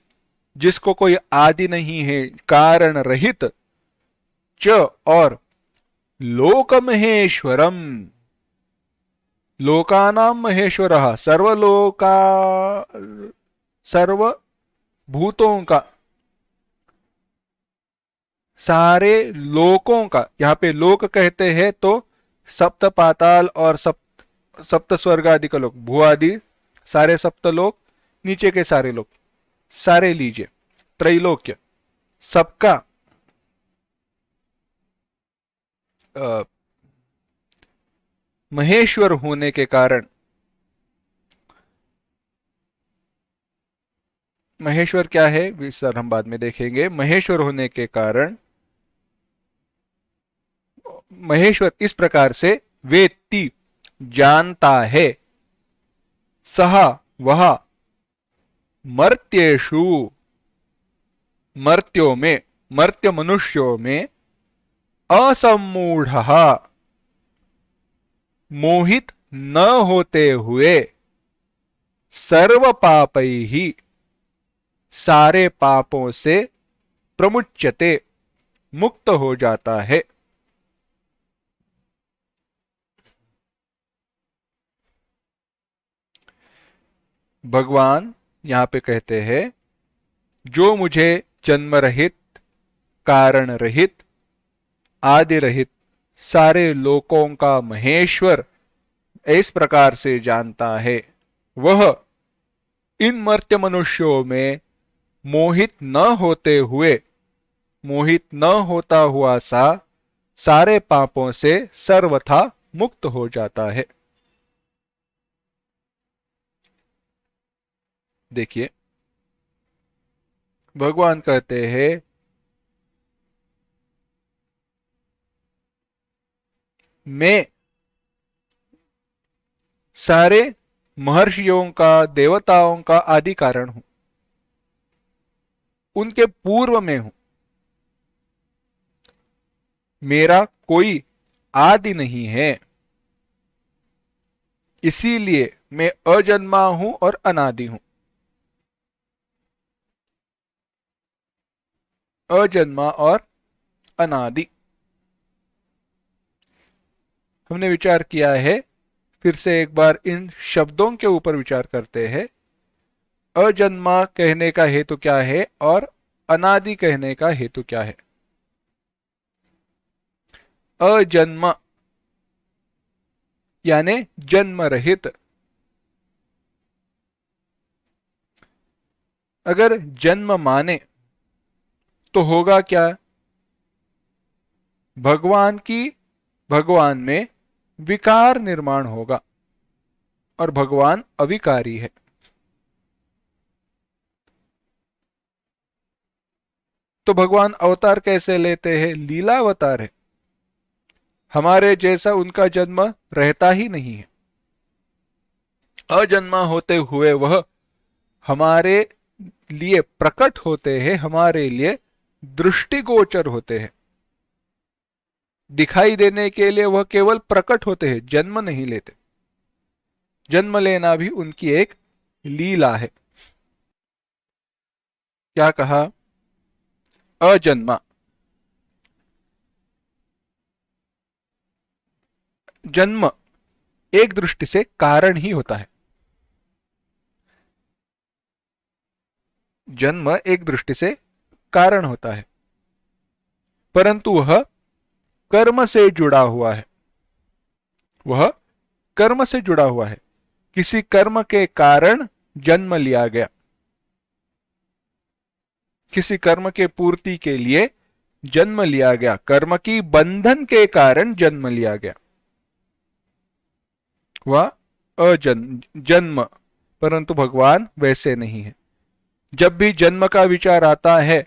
जिसको कोई आदि नहीं है, कारण रहित, च और लोकमहेश्वरम, लोकानां महेश्वरः, सर्वलोका सर्वभूतों का, सारे लोकों का। यहां पे लोक कहते हैं तो सप्त पाताल और सप्त स्वर्ग आदि का लोक, भू आदि सारे सप्त लोक, नीचे के सारे लोक, सारे लीजिए, त्रैलोक्य, सबका महेश्वर होने के कारण, महेश्वर क्या है विस्तार हम बाद में देखेंगे, महेश्वर होने के कारण महेश्वर इस प्रकार से वेत्ति जानता है, सह वह, मर्त्येषु मर्त्यों में, मर्त्य मनुष्यों में, असम्मूढ़ मोहित न होते हुए, सर्व पापै ही सारे पापों से, प्रमुच्यते मुक्त हो जाता है। भगवान यहां पे कहते हैं, जो मुझे जन्म रहित, कारण रहित, आदि रहित, सारे लोकों का महेश्वर इस प्रकार से जानता है, वह इन मर्त्य मनुष्यों में मोहित न होते हुए, मोहित न होता हुआ सा सारे पापों से सर्वथा मुक्त हो जाता है। देखिए, भगवान कहते हैं, मैं सारे महर्षियों का, देवताओं का आदि कारण हूं, उनके पूर्व में हूं। मेरा कोई आदि नहीं है, इसीलिए मैं अजन्मा हूं और अनादि हूं। अजन्मा और अनादि हमने विचार किया है। फिर से एक बार इन शब्दों के ऊपर विचार करते हैं। अजन्मा कहने का हेतु क्या है और अनादि कहने का हेतु क्या है? अजन्म यानी जन्म रहित। अगर जन्म माने तो होगा क्या? भगवान में विकार निर्माण होगा और भगवान अविकारी है। तो भगवान अवतार कैसे लेते हैं? लीला अवतार है। हमारे जैसा उनका जन्म रहता ही नहीं है। अजन्मा होते हुए वह हमारे लिए प्रकट होते हैं, हमारे लिए दृष्टिगोचर होते हैं। दिखाई देने के लिए वह केवल प्रकट होते हैं, जन्म नहीं लेते। जन्म लेना भी उनकी एक लीला है। क्या कहा? अजन्मा। जन्म एक दृष्टि से कारण ही होता है। जन्म एक दृष्टि से कारण होता है, परंतु वह कर्म से जुड़ा हुआ है। वह कर्म से जुड़ा हुआ है। किसी कर्म के कारण जन्म लिया गया, किसी कर्म के पूर्ति के लिए जन्म लिया गया, कर्म की बंधन के कारण जन्म लिया गया, वह जन्म। परंतु भगवान वैसे नहीं है। जब भी जन्म का विचार आता है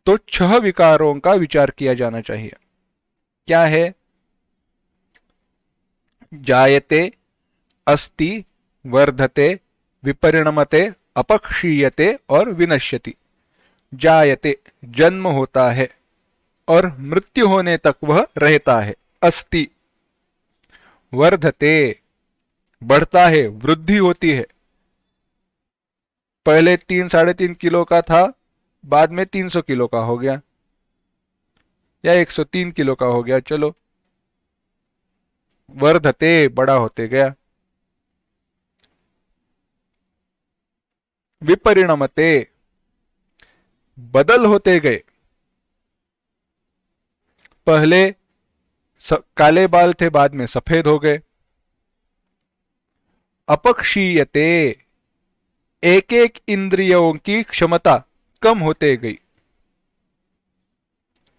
तो 6 विकारों का विचार किया जाना चाहिए। क्या है? जायते, अस्ति, वर्धते, विपरिणमते, अपक्षीयते और विनश्यति। जायते जन्म होता है और मृत्यु होने तक वह रहता है। अस्ति वर्धते बढ़ता है, वृद्धि होती है। पहले 3-3.5 किलो का था, बाद में 300 किलो का हो गया या 103 किलो का हो गया। चलो, वर्धते बड़ा होते गया। विपरिणमते बदल होते गए। पहले काले बाल थे, बाद में सफेद हो गए। अपक्षीयते एक एक इंद्रियों की क्षमता कम होते गई,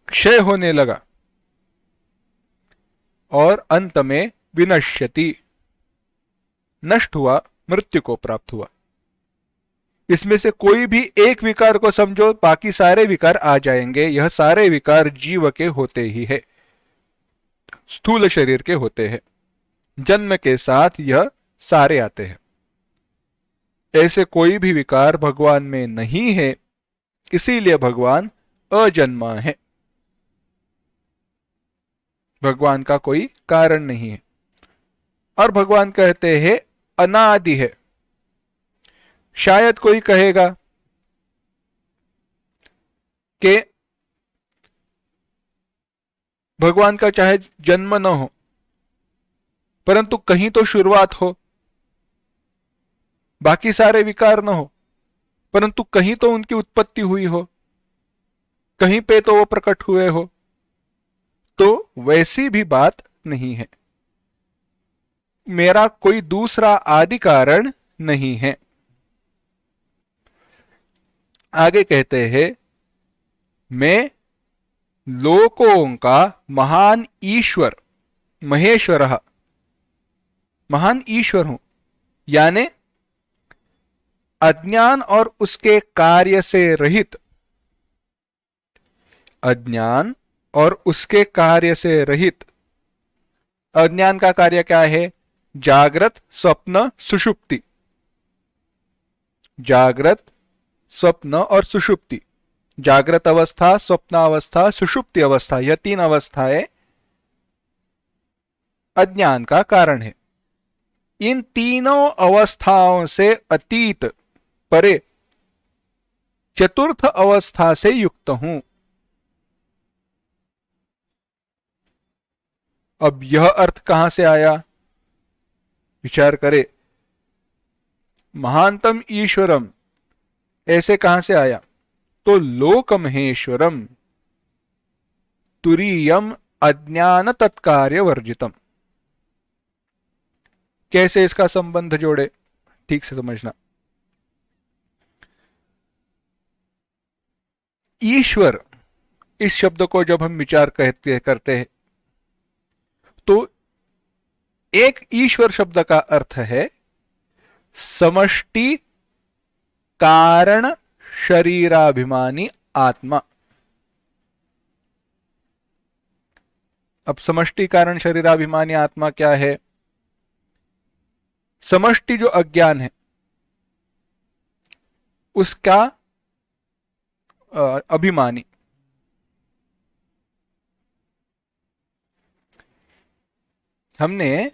क्षय होने लगा। और अंत में विनश्यति नष्ट हुआ, मृत्यु को प्राप्त हुआ। इसमें से कोई भी एक विकार को समझो, बाकी सारे विकार आ जाएंगे। यह सारे विकार जीव के होते ही है, स्थूल शरीर के होते हैं। जन्म के साथ यह सारे आते हैं। ऐसे कोई भी विकार भगवान में नहीं है, इसीलिए भगवान अजन्मा है। भगवान का कोई कारण नहीं है। और भगवान कहते हैं अनादि है। शायद कोई कहेगा कि भगवान का चाहे जन्म न हो, परंतु कहीं तो शुरुआत हो। बाकी सारे विकार न हो, परंतु कहीं तो उनकी उत्पत्ति हुई हो, कहीं पे तो वो प्रकट हुए हो। तो वैसी भी बात नहीं है। मेरा कोई दूसरा आदि कारण नहीं है। आगे कहते हैं, मैं लोकों का महान ईश्वर, महेश्वर, महान ईश्वर हूं। यानी अज्ञान और उसके कार्य से रहित, अज्ञान और उसके कार्य से रहित। अज्ञान का कार्य क्या है? जागृत, स्वप्न, सुषुप्ति। जागृत, स्वप्न और सुषुप्ति। जागृत अवस्था, स्वप्नावस्था, सुषुप्ति अवस्था, यह तीन अवस्थाएं अज्ञान का कारण है। इन तीनों अवस्थाओं से अतीत, परे, चतुर्थ अवस्था से युक्त हूं। अब यह अर्थ कहां से आया, विचार करें। महानतम ईश्वरम ऐसे कहां से आया, तो लोक महेश्वरम तुरीयम अज्ञान तत्कार्य वर्जितम। कैसे इसका संबंध जोड़े, ठीक से समझना। ईश्वर इस शब्द को जब हम विचार करते हैं तो एक ईश्वर शब्द का अर्थ है समष्टि कारण शरीराभिमानी आत्मा। अब समष्टि कारण शरीराभिमानी आत्मा क्या है? समष्टि जो अज्ञान है उसका अभिमानी। हमने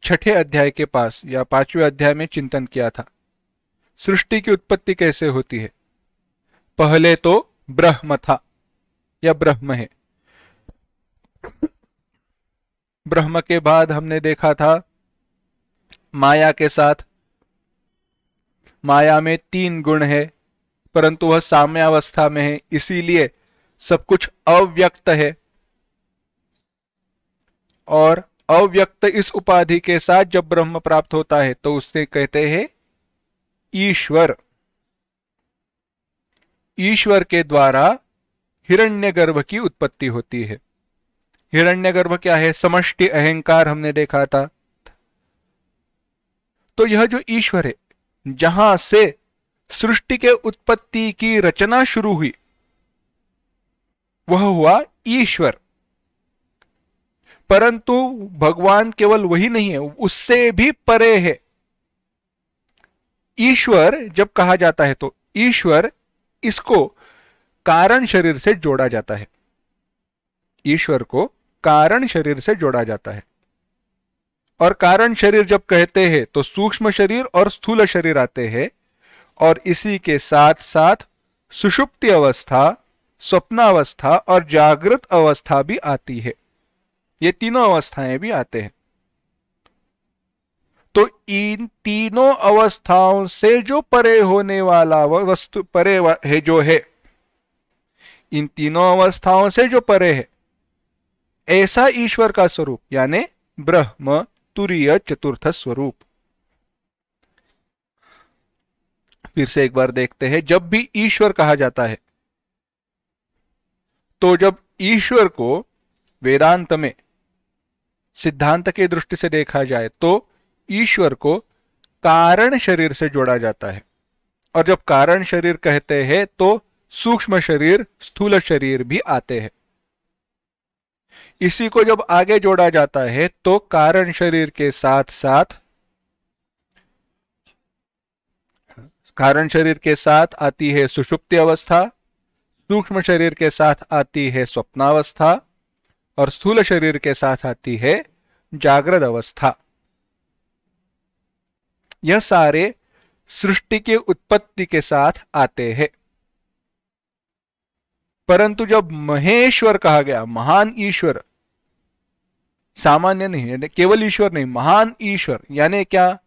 छठे अध्याय के पास या पांचवें अध्याय में चिंतन किया था सृष्टि की उत्पत्ति कैसे होती है। पहले तो ब्रह्म था या ब्रह्म है। ब्रह्म के बाद हमने देखा था माया के साथ। माया में तीन गुण है परंतु वह साम्यावस्था में है, इसीलिए सब कुछ अव्यक्त है। और अव्यक्त इस उपाधि के साथ जब ब्रह्म प्राप्त होता है तो उससे कहते हैं ईश्वर। ईश्वर के द्वारा हिरण्यगर्भ की उत्पत्ति होती है। हिरण्यगर्भ क्या है? समष्टि अहंकार हमने देखा था। तो यह जो ईश्वर है जहां से सृष्टि के उत्पत्ति की रचना शुरू हुई वह हुआ ईश्वर। परंतु भगवान केवल वही नहीं है, उससे भी परे है। ईश्वर जब कहा जाता है तो ईश्वर, इसको कारण शरीर से जोड़ा जाता है। ईश्वर को कारण शरीर से जोड़ा जाता है। और कारण शरीर जब कहते हैं तो सूक्ष्म शरीर और स्थूल शरीर आते हैं। और इसी के साथ साथ सुषुप्ति अवस्था, स्वप्नावस्था और जागृत अवस्था भी आती है। ये तीनों अवस्थाएं भी आते हैं। तो इन तीनों अवस्थाओं से जो परे होने वाला वस्तु परे है जो है, इन तीनों अवस्थाओं से जो परे है ऐसा ईश्वर का स्वरूप यानी ब्रह्म तुरीय चतुर्थ स्वरूप। फिर से एक बार देखते हैं। जब भी ईश्वर कहा जाता है तो जब ईश्वर को वेदांत में सिद्धांत की दृष्टि से देखा जाए तो ईश्वर को कारण शरीर से जोड़ा जाता है। और जब कारण शरीर कहते हैं तो सूक्ष्म शरीर, स्थूल शरीर भी आते हैं। इसी को जब आगे जोड़ा जाता है तो कारण शरीर के साथ साथ आती है सुषुप्ति अवस्था, सूक्ष्म शरीर के साथ आती है स्वप्नावस्था और स्थूल शरीर के साथ आती है जागृत अवस्था। यह सारे सृष्टि की उत्पत्ति के साथ आते हैं। परंतु जब महेश्वर कहा गया, महान ईश्वर, सामान्य नहीं है, केवल ईश्वर नहीं, महान ईश्वर यानी क्या?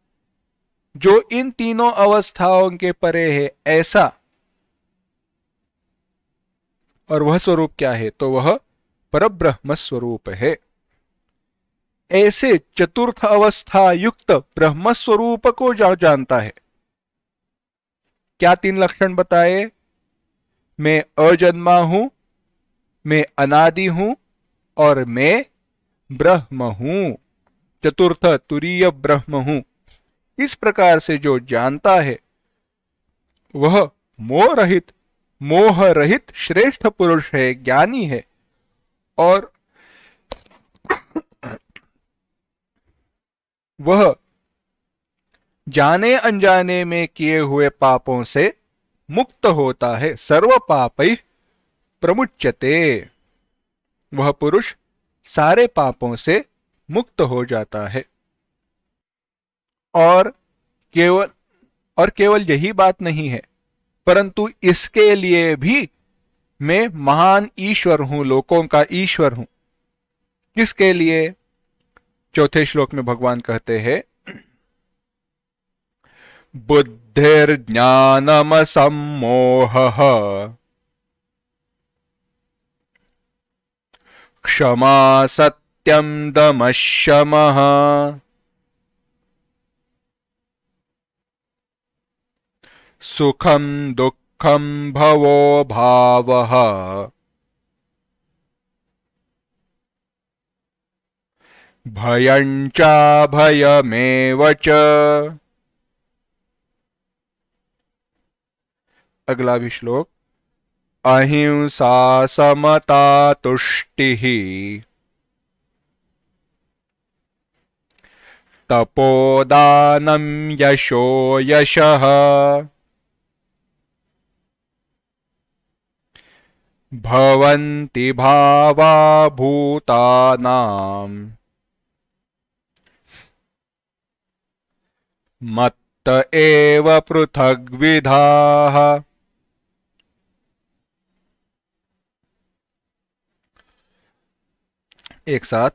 जो इन तीनों अवस्थाओं के परे है ऐसा। और वह स्वरूप क्या है? तो वह परब्रह्म स्वरूप है। ऐसे चतुर्थ अवस्था युक्त ब्रह्म स्वरूप को जानता है। क्या तीन लक्षण बताए? मैं अजन्मा हूं, मैं अनादि हूं और मैं ब्रह्म हूं। चतुर्थ तुरीय ब्रह्म हूं। इस प्रकार से जो जानता है वह मोह रहित श्रेष्ठ पुरुष है, ज्ञानी है। और वह जाने अनजाने में किए हुए पापों से मुक्त होता है। सर्व पापै प्रमुच्यते। वह पुरुष सारे पापों से मुक्त हो जाता है। और केवल यही बात नहीं है, परंतु इसके लिए भी मैं महान ईश्वर हूं, लोकों का ईश्वर हूं। किसके लिए? चौथे श्लोक में भगवान कहते हैं, बुद्धिर्ज्ञानमसम्मोहः क्षमा सत्यम दमः शमः सुखम दुःखम भवो भावः भयं च भयमेव च। अगला भी श्लोक, अहिंसा समता तुष्टिः तपोदानं यशो यशः भवन्ति भावा भूतानां मत्त एव पृथग्विधाः। एक साथ,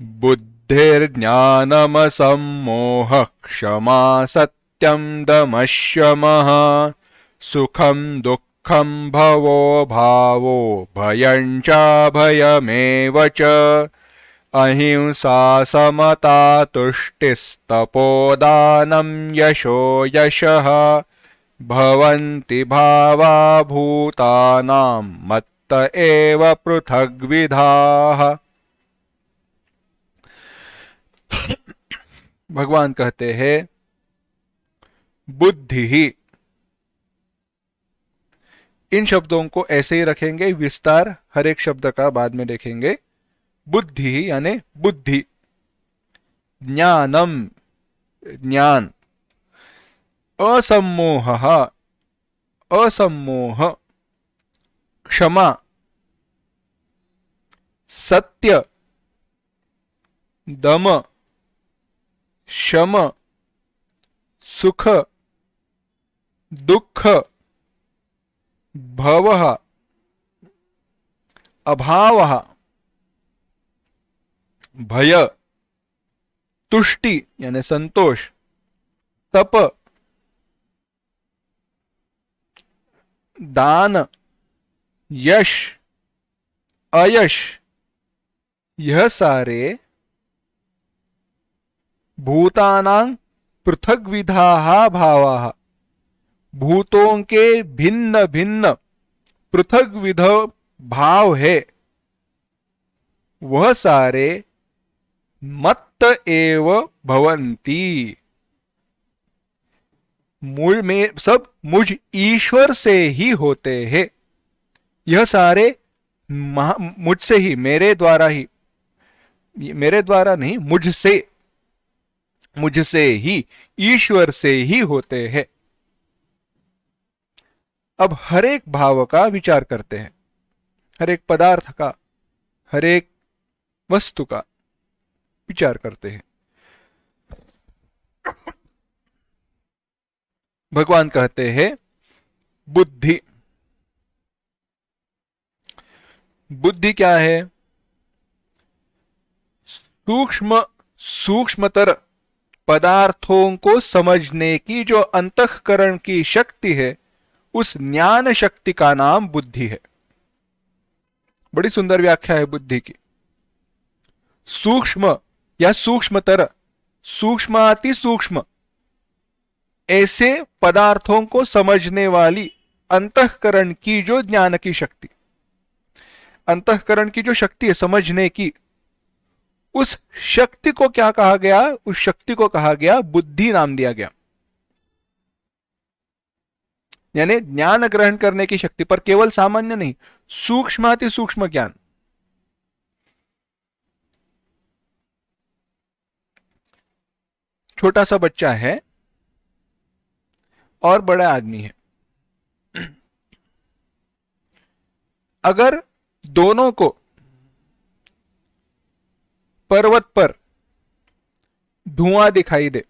बुद्धिर्ज्ञानमसम्मोहः क्षमा सत्यम दमः शमः सुखम दुःखम भवो भावो भयं च भयमेव च अहिंसा समता तुष्टिस्तपोदानं यशो यशः भवन्ति भावा भूतानां मत्त एव पृथग्विधाः। भगवान कहते हैं, बुद्धि ही, इन शब्दों को ऐसे ही रखेंगे, विस्तार हर एक शब्द का बाद में देखेंगे। बुद्धि यानी बुद्धि, ज्ञानम ज्ञान, असम्मोह असम्मोह, क्षमा, सत्य, दम, शम, सुख, दुख, भवः, अभावः, भय, तुष्टि यानी संतोष, तप, दान, यश, अयश, यह सारे भूतानां पृथग्विधाः भावाः, भूतों के भिन्न भिन्न पृथग्विध भाव है, वह सारे मत्त एव भवन्ति, में सब मुझ ईश्वर से ही होते हैं। यह सारे मुझसे ही, मेरे द्वारा ही, मेरे द्वारा नहीं, मुझसे ही, ईश्वर से ही होते हैं। अब हर एक भाव का विचार करते हैं, हर एक पदार्थ का, हर एक वस्तु का विचार करते हैं। भगवान कहते हैं, बुद्धि। बुद्धि क्या है? सूक्ष्मतर पदार्थों को समझने की जो अंतःकरण की शक्ति है, उस ज्ञान शक्ति का नाम बुद्धि है। बड़ी सुंदर व्याख्या है बुद्धि की। सूक्ष्म या सूक्ष्मतर, सूक्ष्माति सूक्ष्म, ऐसे पदार्थों को समझने वाली अंतःकरण की जो ज्ञान की शक्ति, अंतःकरण की जो शक्ति है समझने की, उस शक्ति को क्या कहा गया? उस शक्ति को कहा गया बुद्धि, नाम दिया गया। यानी ज्ञान ग्रहण करने की शक्ति, पर केवल सामान्य नहीं, सूक्ष्माति सूक्ष्म ज्ञान। छोटा सा बच्चा है और बड़ा आदमी है। अगर दोनों को पर्वत पर धुआं दिखाई दे,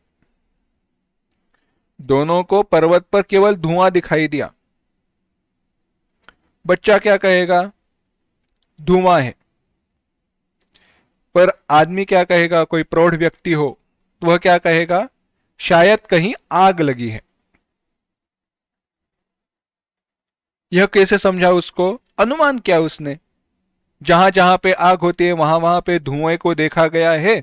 दोनों को पर्वत पर केवल धुआं दिखाई दिया, बच्चा क्या कहेगा? धुआं है। पर आदमी क्या कहेगा? कोई प्रौढ़ व्यक्ति हो तो वह क्या कहेगा? शायद कहीं आग लगी है। यह कैसे समझा उसको? अनुमान किया उसने। जहां जहां पे आग होती है वहां वहां पे धुएं को देखा गया है।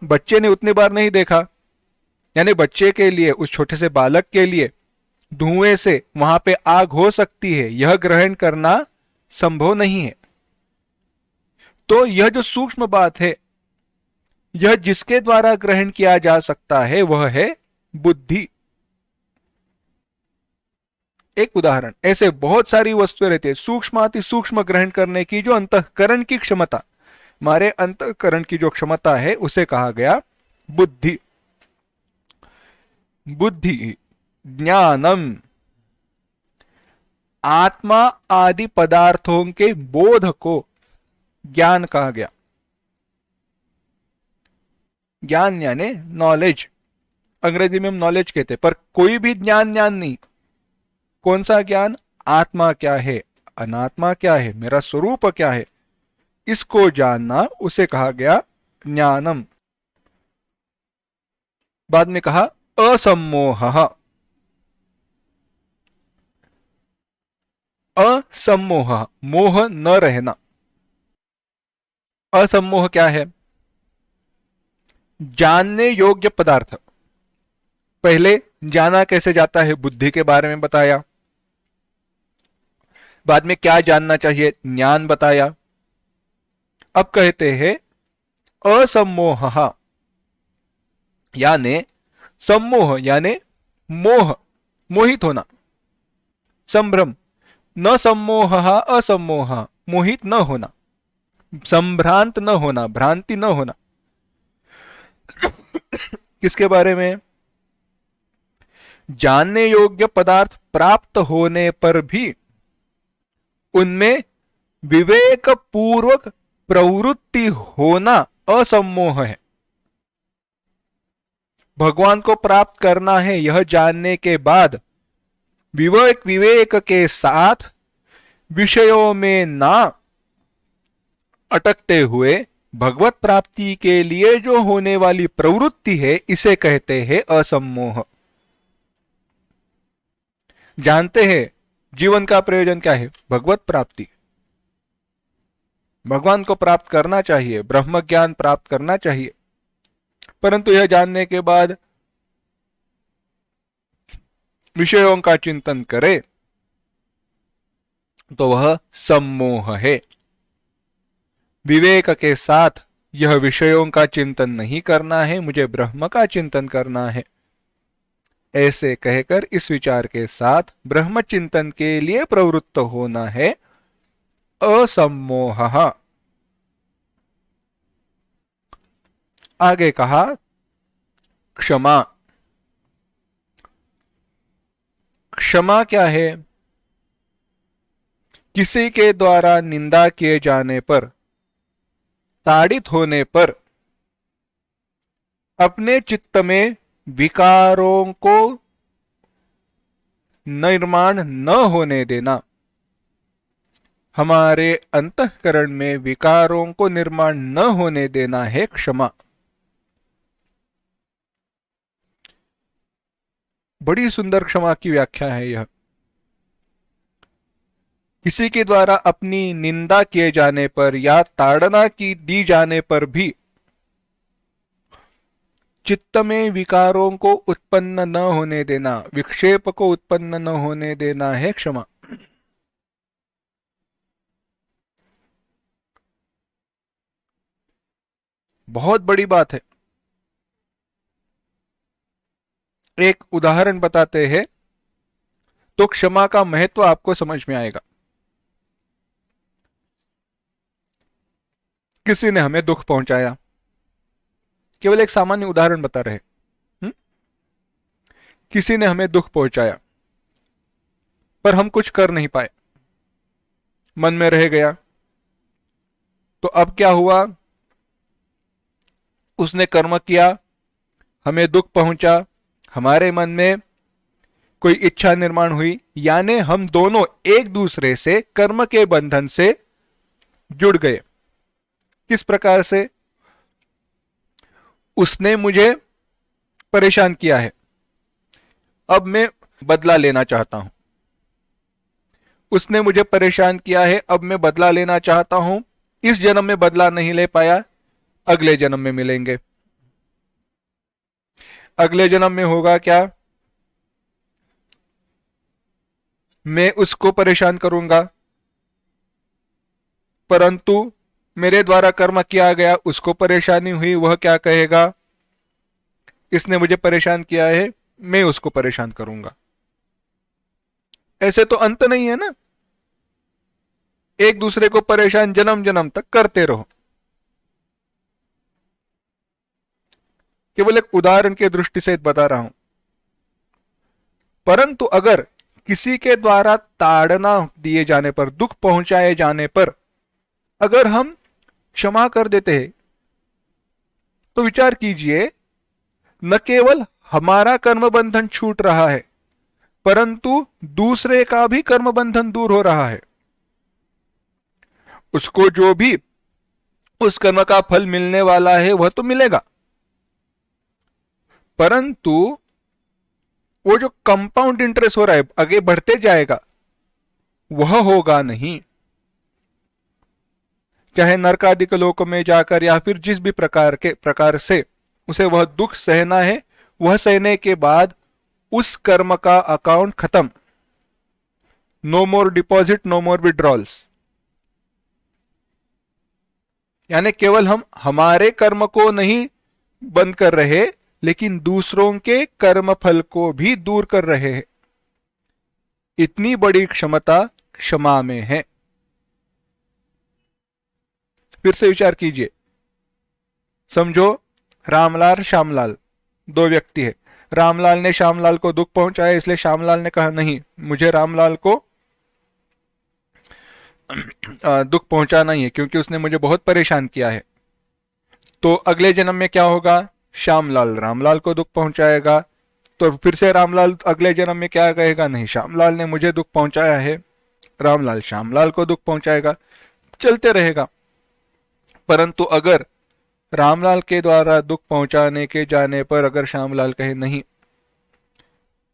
बच्चे ने उतनी बार नहीं देखा, यानी बच्चे के लिए, उस छोटे से बालक के लिए धुएं से वहां पे आग हो सकती है यह ग्रहण करना संभव नहीं है। तो यह जो सूक्ष्म बात है, यह जिसके द्वारा ग्रहण किया जा सकता है वह है बुद्धि। एक उदाहरण, ऐसे बहुत सारी वस्तुएं रहती है सूक्ष्म अति सूक्ष्म ग्रहण करने की, जो अंतःकरण की क्षमता, हमारे अंतःकरण की जो क्षमता है उसे कहा गया बुद्धि। बुद्धि ज्ञानम, आत्मा आदि पदार्थों के बोध को ज्ञान कहा गया। ज्ञान यानी नॉलेज, अंग्रेजी में हम नॉलेज कहते हैं, पर कोई भी ज्ञान ज्ञान नहीं। कौन सा ज्ञान? आत्मा क्या है, अनात्मा क्या है, मेरा स्वरूप क्या है, इसको जानना, उसे कहा गया ज्ञानम। बाद में कहा असम्मोह। असम्मोह, मोह न रहना। असम्मोह क्या है? जानने योग्य पदार्थ। पहले जाना कैसे जाता है, बुद्धि के बारे में बताया। बाद में क्या जानना चाहिए, ज्ञान बताया। अब कहते हैं असम्मोह, यानी सम्मोह यानी मोह, मोहित होना, संभ्रम। न सम्मोह असम्मोह, मोहित न होना, संभ्रांत न होना, भ्रांति न होना। किसके बारे में? जानने योग्य पदार्थ प्राप्त होने पर भी उनमें विवेक पूर्वक प्रवृत्ति होना असम्मोह है। भगवान को प्राप्त करना है, यह जानने के बाद विवेक विवेक के साथ विषयों में ना अटकते हुए भगवत प्राप्ति के लिए जो होने वाली प्रवृत्ति है, इसे कहते हैं असम्मोह। जानते हैं जीवन का प्रयोजन क्या है? भगवत प्राप्ति। भगवान को प्राप्त करना चाहिए, ब्रह्म ज्ञान प्राप्त करना चाहिए, परंतु यह जानने के बाद विषयों का चिंतन करे तो वह सम्मोह है। विवेक के साथ यह विषयों का चिंतन नहीं करना है, मुझे ब्रह्म का चिंतन करना है, ऐसे कहकर इस विचार के साथ ब्रह्म चिंतन के लिए प्रवृत्त होना है असम्मोह। आगे कहा क्षमा। क्षमा क्या है? किसी के द्वारा निंदा किए जाने पर, ताड़ित होने पर अपने चित्त में विकारों को निर्माण न होने देना। हमारे अंतःकरण में विकारों को निर्माण न होने देना है क्षमा। बड़ी सुंदर क्षमा की व्याख्या है यह। किसी के द्वारा अपनी निंदा किए जाने पर या ताड़ना की दी जाने पर भी चित्त में विकारों को उत्पन्न न होने देना, विक्षेप को उत्पन्न न होने देना है क्षमा। बहुत बड़ी बात है। एक उदाहरण बताते हैं तो क्षमा का महत्व आपको समझ में आएगा। किसी ने हमें दुख पहुंचाया, केवल एक सामान्य उदाहरण बता रहे। हुँ? किसी ने हमें दुख पहुंचाया पर हम कुछ कर नहीं पाए, मन में रह गया। तो अब क्या हुआ, उसने कर्म किया, हमें दुख पहुंचा, हमारे मन में कोई इच्छा निर्माण हुई, यानी हम दोनों एक दूसरे से कर्म के बंधन से जुड़ गए। किस प्रकार से? उसने मुझे परेशान किया है, अब मैं बदला लेना चाहता हूं। उसने मुझे परेशान किया है, अब मैं बदला लेना चाहता हूं। इस जन्म में बदला नहीं ले पाया, अगले जन्म में मिलेंगे। अगले जन्म में होगा क्या, मैं उसको परेशान करूंगा, परंतु मेरे द्वारा कर्म किया गया, उसको परेशानी हुई, वह क्या कहेगा, इसने मुझे परेशान किया है, मैं उसको परेशान करूंगा। ऐसे तो अंत नहीं है ना, एक दूसरे को परेशान जन्म जन्म तक करते रहो। केवल एक उदाहरण के दृष्टि से बता रहा हूं। परंतु अगर किसी के द्वारा ताड़ना दिए जाने पर, दुख पहुंचाए जाने पर अगर हम क्षमा कर देते हैं, तो विचार कीजिए, न केवल हमारा कर्म बंधन छूट रहा है, परंतु दूसरे का भी कर्म बंधन दूर हो रहा है। उसको जो भी उस कर्म का फल मिलने वाला है वह तो मिलेगा, परंतु वो जो कंपाउंड इंटरेस्ट हो रहा है, आगे बढ़ते जाएगा, वह होगा नहीं। चाहे नरकादिक लोक में जाकर या फिर जिस भी प्रकार से उसे वह दुख सहना है, वह सहने के बाद उस कर्म का अकाउंट खत्म। नो मोर डिपॉजिट, नो मोर विड्रॉल्स। यानी केवल हम हमारे कर्म को नहीं बंद कर रहे, लेकिन दूसरों के कर्म फल को भी दूर कर रहे हैं। इतनी बड़ी क्षमता क्षमा में है। फिर से विचार कीजिए, समझो रामलाल श्यामलाल दो व्यक्ति है। रामलाल ने श्यामलाल को दुख पहुंचाया, इसलिए श्यामलाल ने कहा नहीं, मुझे रामलाल को दुख पहुंचाना ही है, क्योंकि उसने मुझे बहुत परेशान किया है। तो अगले जन्म में क्या होगा, श्यामलाल रामलाल को दुख पहुंचाएगा। तो फिर से रामलाल अगले जन्म में क्या कहेगा, नहीं, श्यामलाल ने मुझे दुख पहुंचाया है, रामलाल श्यामलाल को दुख पहुंचाएगा, चलते रहेगा। परंतु अगर रामलाल के द्वारा दुख पहुंचाने के जाने पर अगर श्यामलाल कहे नहीं,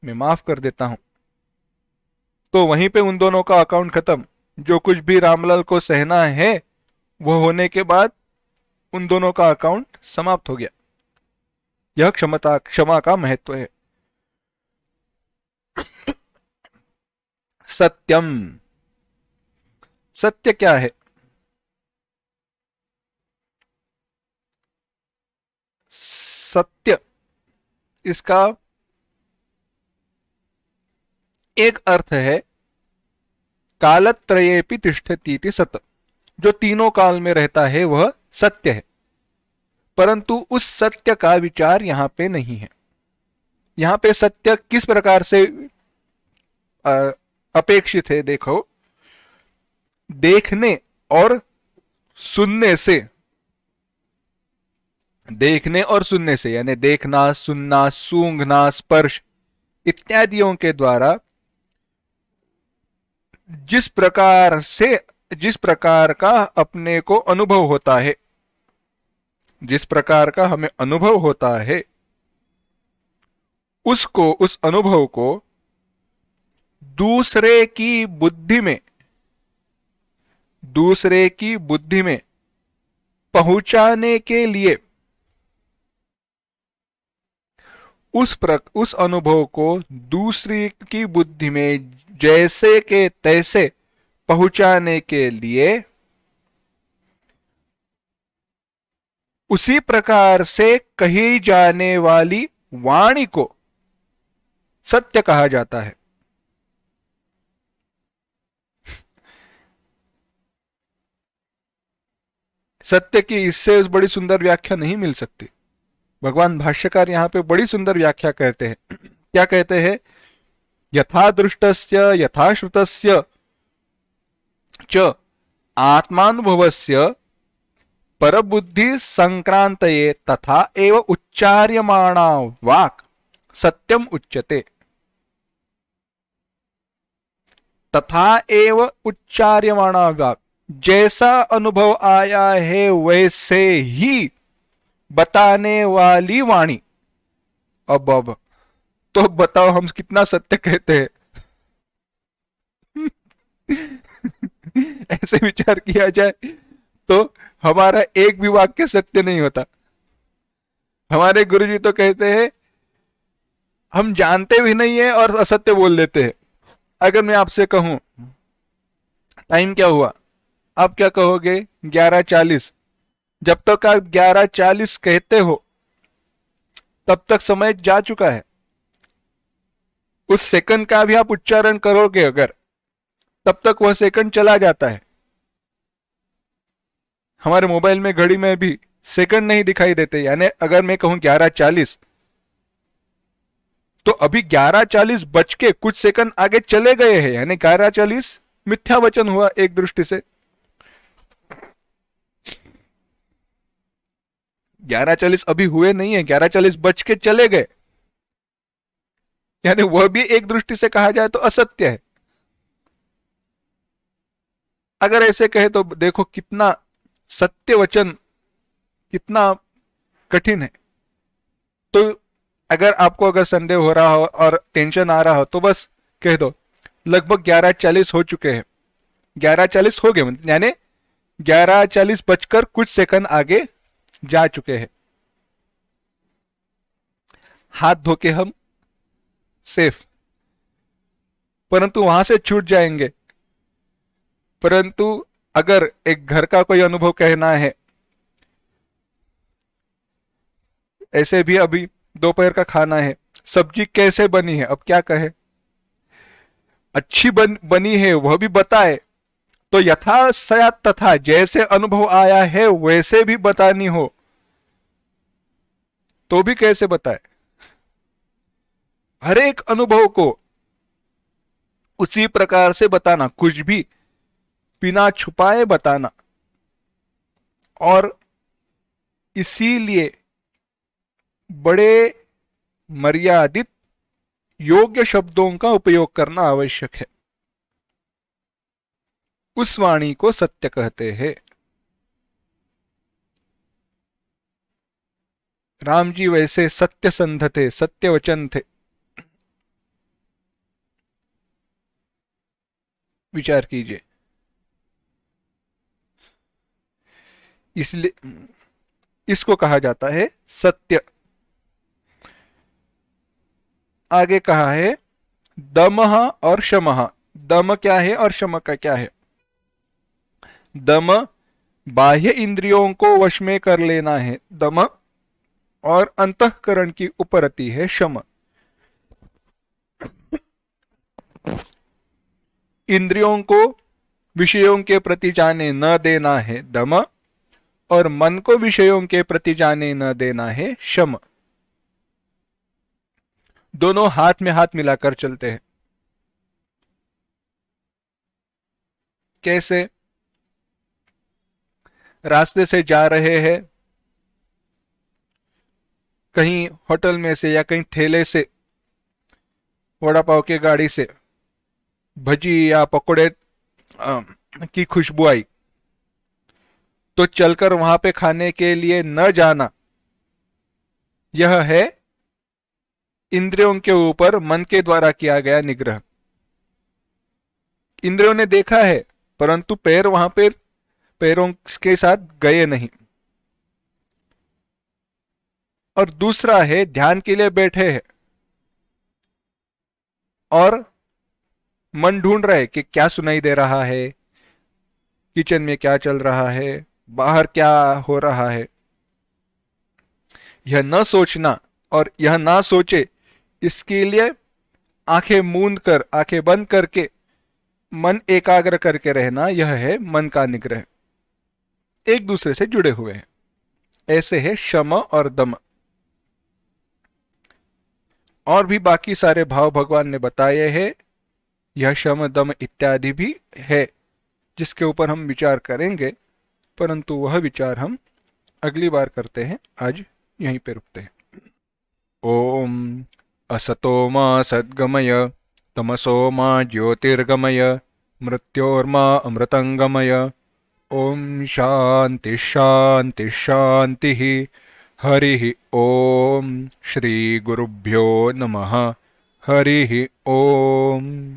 मैं माफ कर देता हूं, तो वहीं पे उन दोनों का अकाउंट खत्म। जो कुछ भी रामलाल को सहना है वो होने के बाद उन दोनों का अकाउंट समाप्त हो गया। यह क्षमा का महत्व है। सत्यम, सत्य क्या है? सत्य, इसका एक अर्थ है कालत्रयेपि तिष्ठतीति सत। जो तीनों काल में रहता है वह सत्य है, परंतु उस सत्य का विचार यहां पे नहीं है। यहां पे सत्य किस प्रकार से अपेक्षित है, देखो, देखने और सुनने से, देखने और सुनने से, यानी देखना, सुनना, सूंघना, स्पर्श इत्यादियों के द्वारा जिस प्रकार का अपने को अनुभव होता है, जिस प्रकार का हमें अनुभव होता है, उसको, उस अनुभव को दूसरे की बुद्धि में, दूसरे की बुद्धि में पहुंचाने के लिए उस अनुभव को दूसरी की बुद्धि में जैसे के तैसे पहुंचाने के लिए उसी प्रकार से कही जाने वाली वाणी को सत्य कहा जाता है। सत्य की इससे बड़ी सुंदर व्याख्या नहीं मिल सकती। भगवान भाष्यकार यहाँ पे बड़ी सुंदर व्याख्या कहते हैं। क्या कहते हैं? यथा दृष्टस्य यथा श्रुतस्य च आत्मानुभवस्य परबुद्धि संक्रांतये तथा एव उच्चार्यमाणा वाक् सत्यम उच्यते। तथा एव उच्चार्यमाणा वाक्, जैसा अनुभव आया है वैसे ही बताने वाली वाणी। अब तो बताओ हम कितना सत्य कहते हैं। ऐसे विचार किया जाए तो हमारा एक भी वाक्य सत्य नहीं होता। हमारे गुरुजी तो कहते हैं हम जानते भी नहीं है और असत्य बोल देते हैं। अगर मैं आपसे कहूं टाइम क्या हुआ, आप क्या कहोगे? 11:40। जब तक आप 11:40 कहते हो तब तक समय जा चुका है। उस सेकंड का भी आप उच्चारण करोगे अगर, तब तक वह सेकंड चला जाता है। हमारे मोबाइल में घड़ी में भी सेकंड नहीं दिखाई देते। यानी अगर मैं कहूं 11:40 तो अभी 11:40 बज के कुछ सेकंड आगे चले गए हैं, यानी 11:40 मिथ्या वचन हुआ एक दृष्टि से। 11:40 अभी हुए नहीं है, 11:40 बज के चले गए, यानी वह भी एक दृष्टि से कहा जाए तो असत्य है। अगर ऐसे कहे तो देखो कितना सत्य वचन कितना कठिन है। तो अगर संदेह हो रहा हो और टेंशन आ रहा हो तो बस कह दो लगभग 11:40 हो चुके हैं। 11:40 हो गए, यानी 11:40 बजकर कुछ सेकंड आगे जा चुके हैं। हाथ धो के हम सेफ, परंतु वहां से छूट जाएंगे। परंतु अगर एक घर का कोई अनुभव कहना है, ऐसे भी अभी दोपहर का खाना है, सब्जी कैसे बनी है, अब क्या कहे? अच्छी बनी है वह भी बताए तो यथा सयात तथा, जैसे अनुभव आया है वैसे भी बतानी हो तो भी कैसे बताए? हर एक अनुभव को उसी प्रकार से बताना, कुछ भी बिना छुपाए बताना। और इसीलिए बड़े मर्यादित योग्य शब्दों का उपयोग करना आवश्यक है। उस वाणी को सत्य कहते हैं। राम जी वैसे सत्य संध थे, सत्य वचन थे। विचार कीजिए। इसलिए इसको कहा जाता है सत्य। आगे कहा है दमः और शमः। दम क्या है और शम का क्या है? दम बाह्य इंद्रियों को वश में कर लेना है दम, और अंतःकरण की उपरति है शम। इंद्रियों को विषयों के प्रति जाने न देना है दम, और मन को विषयों के प्रति जाने न देना है शम। दोनों हाथ में हाथ मिलाकर चलते हैं। कैसे? रास्ते से जा रहे हैं, कहीं होटल में से या कहीं ठेले से वड़ा पाव की गाड़ी से भजी या पकोड़े की खुशबू आई, तो चलकर वहां पे खाने के लिए न जाना, यह है इंद्रियों के ऊपर मन के द्वारा किया गया निग्रह। इंद्रियों ने देखा है परंतु पैर वहां पर पैरों के साथ गए नहीं। और दूसरा है ध्यान के लिए बैठे हैं और मन ढूंढ रहे कि क्या सुनाई दे रहा है, किचन में क्या चल रहा है, बाहर क्या हो रहा है। यह न सोचना और यह ना सोचे, इसके लिए आंखें मूंद कर, आंखें बंद करके मन एकाग्र करके रहना, यह है मन का निग्रह। एक दूसरे से जुड़े हुए हैं। ऐसे है शम और दम। और भी बाकी सारे भाव भगवान ने बताए हैं, यह शम दम इत्यादि भी है जिसके ऊपर हम विचार करेंगे, परंतु वह विचार हम अगली बार करते हैं। आज यहीं पे रुकते हैं। ओम असतो मा सद्गमय तमसो मा ज्योतिर्गमय मृत्योर्मा अमृतंगमय। ओम शांति शांति शांति। हरि ओम। श्री गुरुभ्यो नमः। हरि ओम।